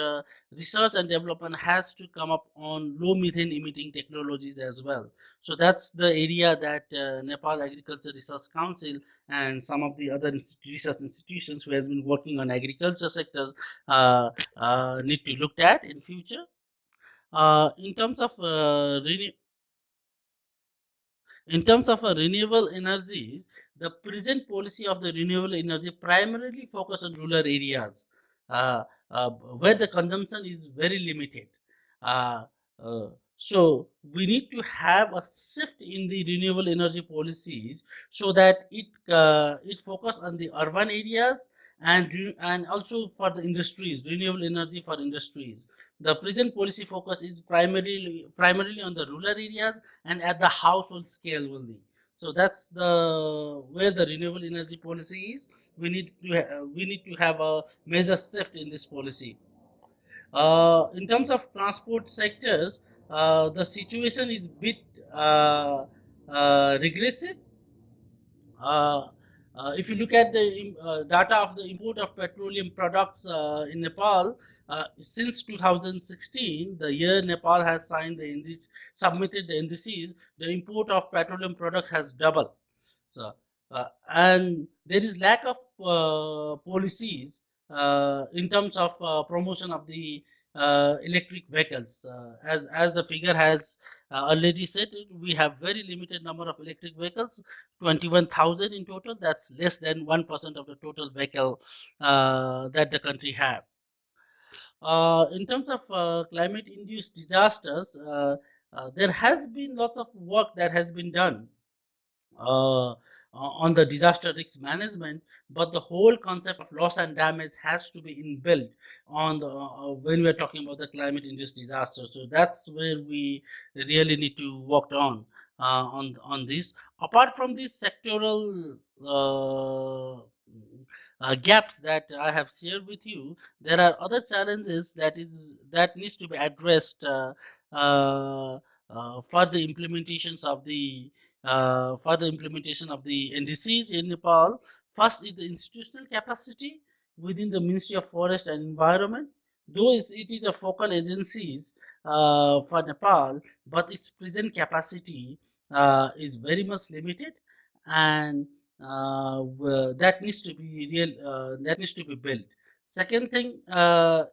research and development has to come up on low methane emitting technologies as well. So that's the area that Nepal Agriculture Research Council and some of the other research institutions who has been working on agriculture sectors need to look at in future. In terms of in terms of renewable energies, the present policy of the renewable energy primarily focus on rural areas uh, where the consumption is very limited. Uh, so we need to have a shift in the renewable energy policies so that it focus on the urban areas and also for the industries, renewable energy for industries. The present policy focus is primarily on the rural areas and at the household scale only. So that's the where the renewable energy policy is. We need to have a major shift in this policy. In terms of transport sectors, the situation is bit uh, regressive. uh, if you look at the data of the import of petroleum products in Nepal, since 2016, the year Nepal has signed the submitted the indices, the import of petroleum products has doubled. So, and there is lack of policies in terms of promotion of the electric vehicles. As the figure has already said, we have very limited number of electric vehicles, 21,000 in total. That's less than 1% of the total vehicle that the country have. In terms of climate-induced disasters, there has been lots of work that has been done on the disaster risk management, but the whole concept of loss and damage has to be inbuilt on the when we are talking about the climate induced disaster. So that's where we really need to work on this. Apart from these sectoral gaps that I have shared with you, there are other challenges that needs to be addressed uh, for the implementations of the NDCs in Nepal. First is the institutional capacity within the Ministry of Forest and Environment. Though it is a focal agencies for Nepal, but its present capacity is very much limited, and that needs to be that needs to be built. Second thing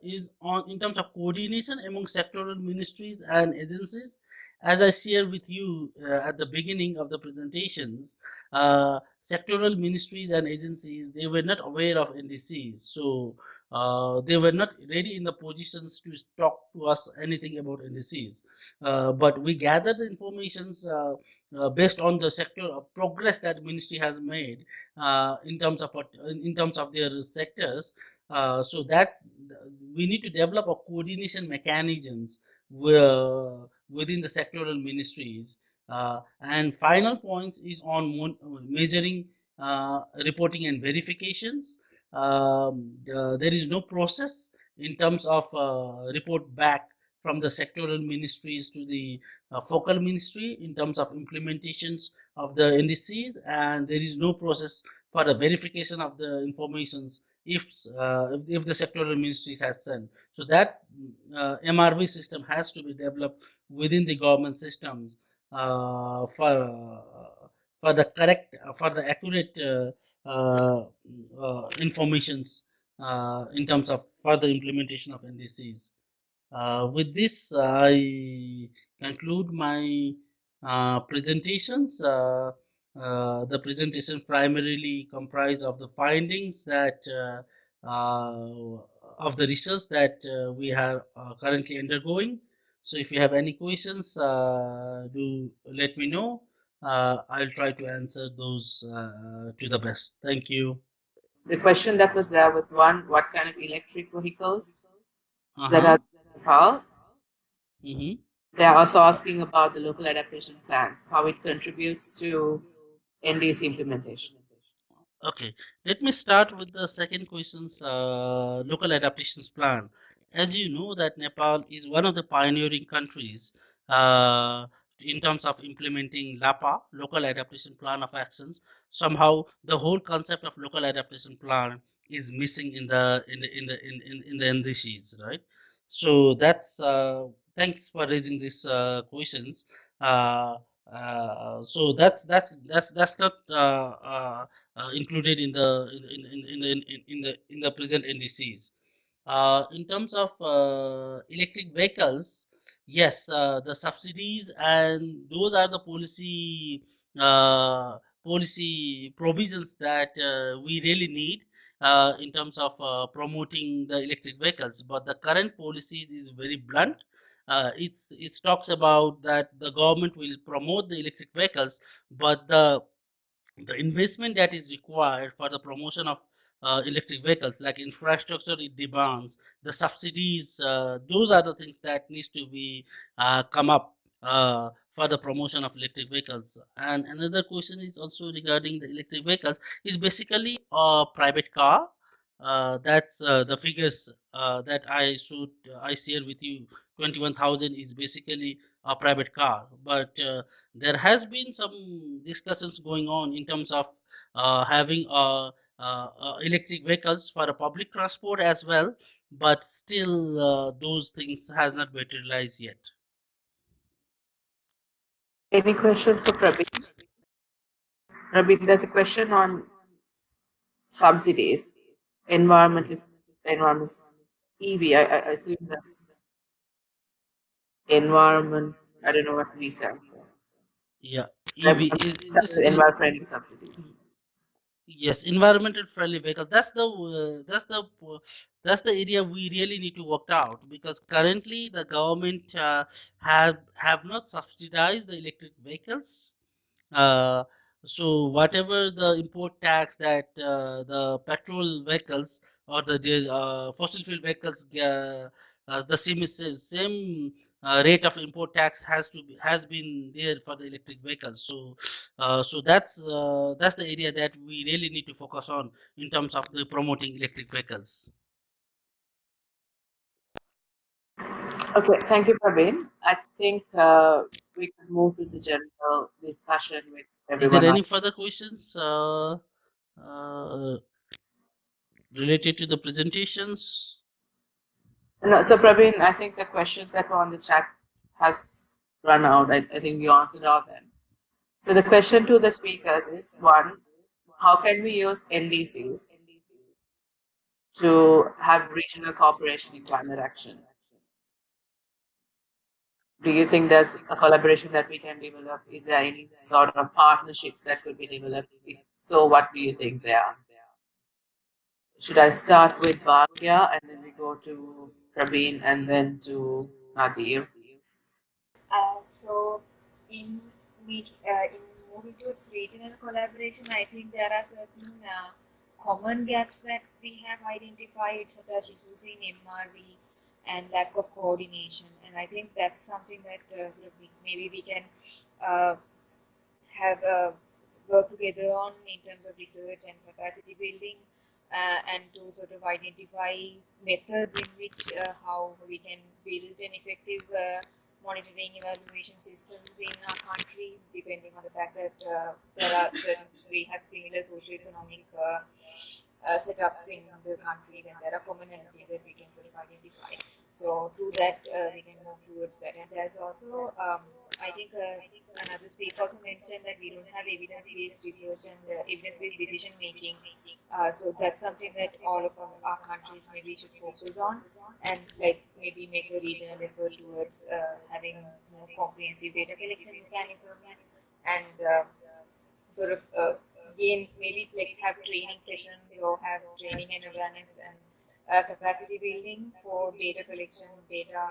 is on in terms of coordination among sectoral ministries and agencies. As I share with you at the beginning of the presentations, sectoral ministries and agencies, they were not aware of NDCs. So they were not really in the positions to talk to us anything about NDCs. But we gathered the informations based on the sector of progress that ministry has made in terms of their sectors. So that we need to develop a coordination mechanisms within the sectoral ministries. And final points is on measuring reporting and verifications. There is no process in terms of report back from the sectoral ministries to the focal ministry in terms of implementations of the NDCs, and there is no process for the verification of the informations if the sectoral ministries has sent. So that MRV system has to be developed within the government systems for the correct for the accurate informations in terms of further implementation of NDCs. With this, I conclude my presentations. The presentation primarily comprise of the findings that of the research that we are currently undergoing. So if you have any questions, do let me know. I'll try to answer those to the best. Thank you. The question that was there was one, what kind of electric vehicles that Uh-huh. are in Nepal? Mm-hmm. They're also asking about the local adaptation plans, how it contributes to NDC implementation. Okay, let me start with the second question's local adaptations plan. As you know that Nepal is one of the pioneering countries uh, in terms of implementing LAPA, local adaptation plan of actions. Somehow the whole concept of local adaptation plan is missing in the NDCs, right? So that's thanks for raising these questions. Uh, so that's not included in the present NDCs. In terms of electric vehicles, yes, the subsidies and those are the policy provisions that we really need in terms of promoting the electric vehicles. But the current policies is very blunt. It talks about that the government will promote the electric vehicles, but the investment that is required for the promotion of electric vehicles like infrastructure it demands the subsidies, those are the things that needs to be come up for the promotion of electric vehicles. And another question is also regarding the electric vehicles is basically a private car. That's the figures that I share with you. 21,000 is basically a private car, but there has been some discussions going on in terms of having electric vehicles for a public transport as well, but still those things has not materialized yet. Any questions for Prabin? Prabin, there's a question on subsidies, environmental, environment, EV. I assume that's environment. I don't know what we stand for. Yeah, EV Environment friendly subsidies. yes, environmental friendly vehicles. That's the area we really need to work out, because currently the government have not subsidized the electric vehicles. Uh, so whatever the import tax that the petrol vehicles or the fossil fuel vehicles, the same rate of import tax has been there for the electric vehicles. So that's the area that we really need to focus on in terms of the promoting electric vehicles. Okay, thank you, Praveen. I think we could move to the general discussion with Is there everyone else. any further questions uh, related to the presentations? No, so Praveen, I think the questions that were on the chat has run out. I think you answered all them. So the question to the speakers is one, how can we use NDCs to have regional cooperation in climate action? Do you think there's a collaboration that we can develop? Is there any sort of partnerships that could be developed? If so, what do you think they are? Should I start with Bhatia and then we go to Praveen and then to Nadir? So in in moving towards regional collaboration, I think there are certain common gaps that we have identified, such as issues in MRV and lack of coordination. And I think that's something that maybe we can uh, have work together on in terms of research and capacity building, and to sort of identify methods in which how we can build an effective monitoring evaluation systems in our countries, depending on the fact that we have similar socioeconomic setups in the countries, and there are commonalities that we can sort of identify. So through that, we can move towards that. And there's also, I think, another speaker also mentioned that we don't have evidence-based research and evidence-based decision making. So that's something that all of our countries maybe should focus on, and like maybe make a regional effort towards having more comprehensive data collection mechanisms, and sort of again maybe like have training sessions or have training and awareness and capacity building for data collection, data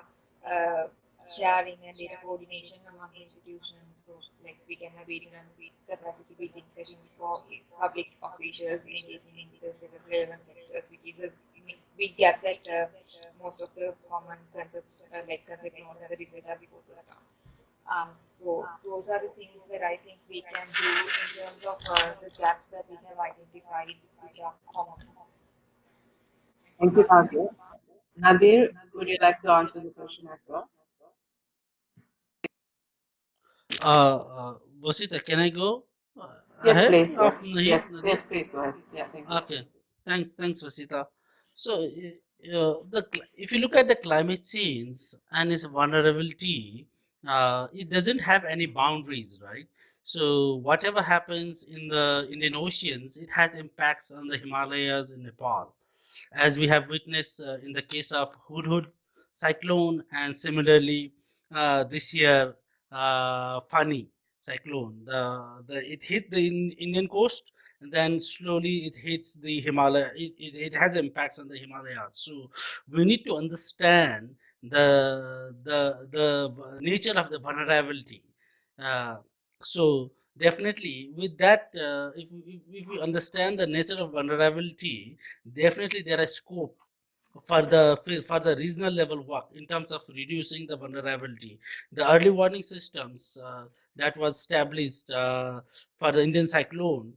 sharing and data coordination among institutions. So like we can have regional capacity building sessions for public officials engaging in the relevant sectors, which is a big gap that most of the common concepts like concept notes and the research are focused on. So those are the things that I think we can do in terms of the gaps that we have identified, which are common. Thank you, Nadir. Nadir, would you like to answer the question as well? Vasita, can I go Yes, ahead please. of Yes, Nadir? yes, yes, please go ahead. Yeah, thank you. Okay, thanks, Vasita. So, if you look at the climate change and its vulnerability, it doesn't have any boundaries, right? So, whatever happens in the Indian Oceans, it has impacts on the Himalayas in Nepal, as we have witnessed in the case of Hudhud cyclone, and similarly this year Fani cyclone. It hit the Indian coast, and then slowly it hits the Himalaya. It has impacts on the Himalayas. So we need to understand the nature of the vulnerability. Uh, so definitely with that, if we understand the nature of vulnerability, definitely there is scope for the regional level work in terms of reducing the vulnerability. The early warning systems that was established for the Indian cyclone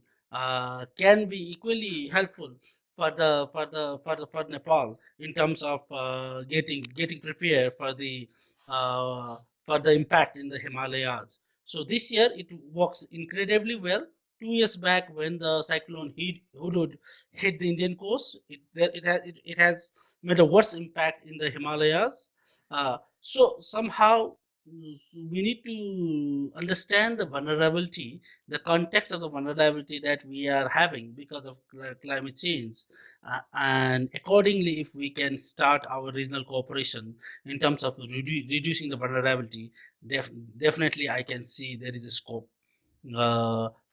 can be equally helpful for Nepal in terms of getting prepared for the impact in the Himalayas. So this year it works incredibly well. 2 years back, when the cyclone Hudud hit the Indian coast, it has made a worse impact in the Himalayas. So somehow we need to understand the vulnerability, the context of the vulnerability that we are having because of climate change, and accordingly, if we can start our regional cooperation in terms of reducing the vulnerability, definitely I can see there is a scope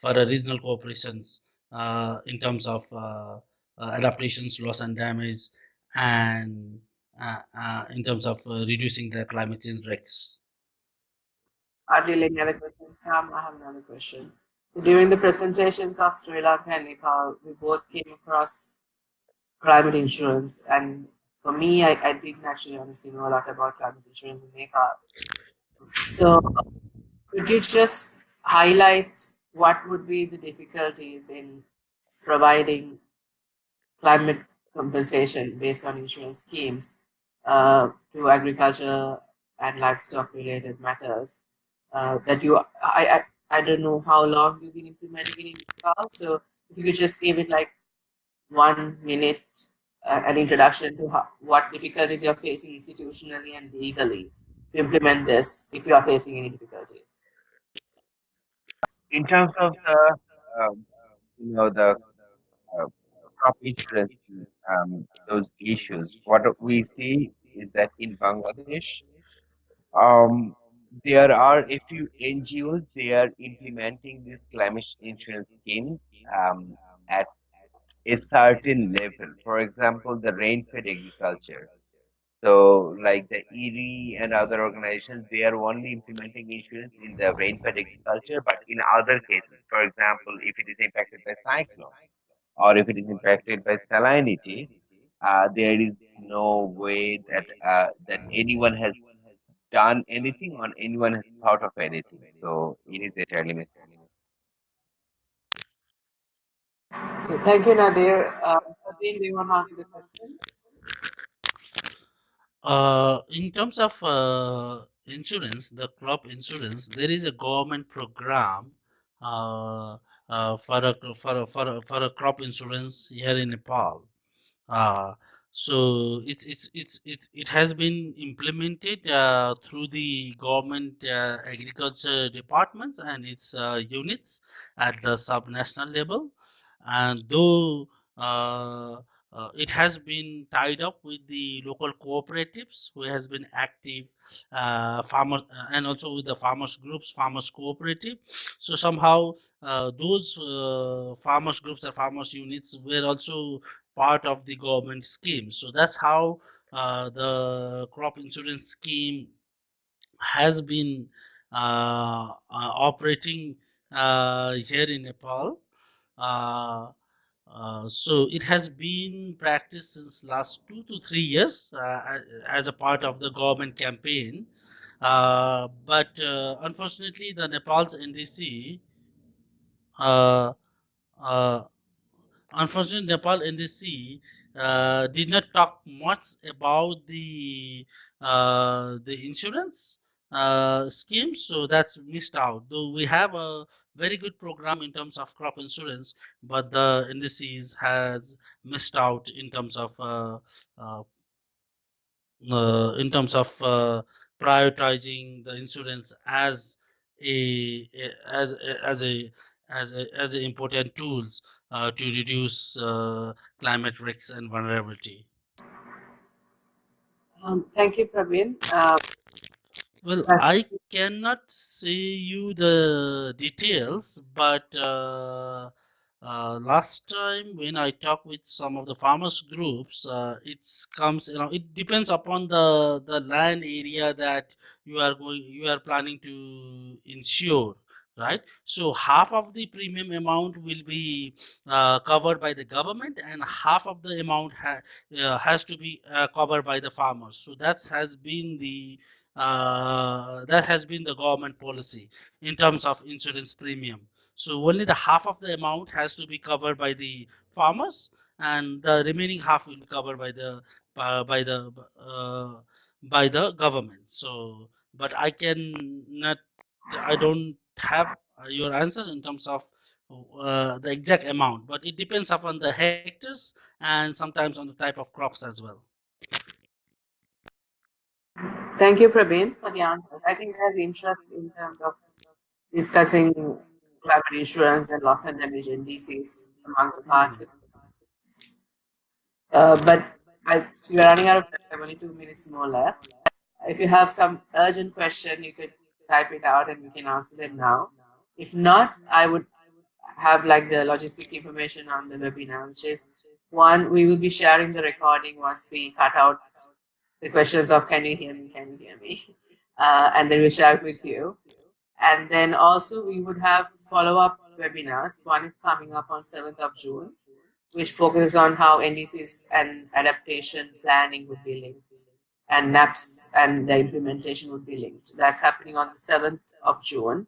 for regional cooperations in terms of adaptations, loss and damage, and in terms of reducing the climate change risks. Adil, any other questions? Tom, I have another question. So during the presentations of Sri Lanka and Nepal, we both came across climate insurance, and for me, I didn't actually honestly know a lot about climate insurance in Nepal. So could you just highlight what would be the difficulties in providing climate compensation based on insurance schemes to agriculture and livestock related matters that I don't know how long you've been implementing it in Nepal. So if you could just give it like 1 minute, an introduction to what difficulties you're facing institutionally and legally to implement this if you are facing any difficulties. In terms of um, the uh, crop insurance, those issues, what we see is that in Bangladesh, um, there are a few NGOs. They are implementing this climate insurance scheme um, at a certain level. For example, the rain-fed agriculture. So, like the ERI and other organizations, they are only implementing insurance in the rain-fed agriculture, but in other cases, for example, if it is impacted by cyclone or if it is impacted by salinity, there is no way that anyone has done anything or anyone has thought of anything. So it is entirely missing. Okay, thank you, Nadir. Sabine, do you want to answer the question? In terms of insurance, the crop insurance, there is a government program for a crop insurance here in Nepal. Uh, so it has been implemented through the government agriculture departments and its units at the subnational level, and though uh, it has been tied up with the local cooperatives who has been active farmers and also with the farmers groups, farmers cooperative. So somehow those farmers groups or farmers units were also part of the government scheme. So that's how the crop insurance scheme has been operating here in Nepal. Uh, so it has been practiced since last 2 to 3 years as a part of the government campaign. But unfortunately, the Nepal's NDC uh, uh, unfortunately, Nepal NDC did not talk much about the insurance scheme, so that's missed out. Though we have a very good program in terms of crop insurance, but the NDCs has missed out uh, in terms of prioritizing the insurance as as a as a important tools to reduce climate risks and vulnerability. Thank you, Praveen. Well, Yes. I cannot say you the details, but last time when I talked with some of the farmers groups, it comes, it depends upon the land area that you are planning to insure, right? So half of the premium amount will be covered by the government, and half of the amount has to be covered by the farmers. So that has been the government policy in terms of insurance premium. So only the half of the amount has to be covered by the farmers, and the remaining half will be covered by the uh, by the uh, by the government. So, but I don't have your answers in terms of the exact amount, but it depends upon the hectares and sometimes on the type of crops as well. Thank you, Praveen, for the answers. I think there's interest in terms of discussing climate insurance and loss and damage indices among the participants. But we're running out of time. We have only 2 minutes more left. If you have some urgent question, you could type it out and we can answer them now. If not, I would have like the logistic information on the webinar, which is one, we will be sharing the recording once we cut out the questions of can you hear me, and then we'll share it with you. And then also we would have follow-up webinars. One is coming up on 7th of June, which focuses on how NDCs and adaptation planning would be linked, and NAPS and the implementation would be linked. That's happening on the 7th of June.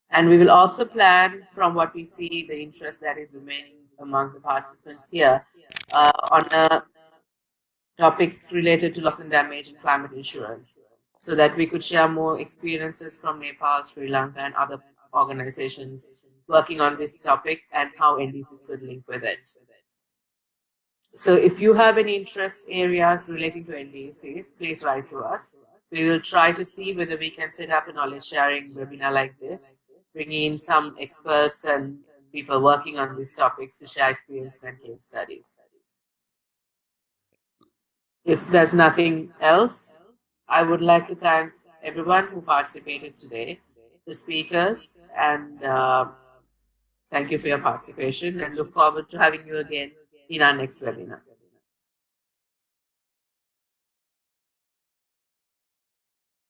And we will also plan, from what we see, the interest that is remaining among the participants here, on a topic related to loss and damage and climate insurance, so that we could share more experiences from Nepal, Sri Lanka, and other organizations working on this topic and how NDCs could link with it. So if you have any interest areas relating to NDCs, please write to us. We will try to see whether we can set up a knowledge sharing webinar like this, bringing in some experts and people working on these topics to share experiences and case studies. If there's nothing else, I would like to thank everyone who participated today, the speakers, and thank you for your participation, and look forward to having you again in our next webinar.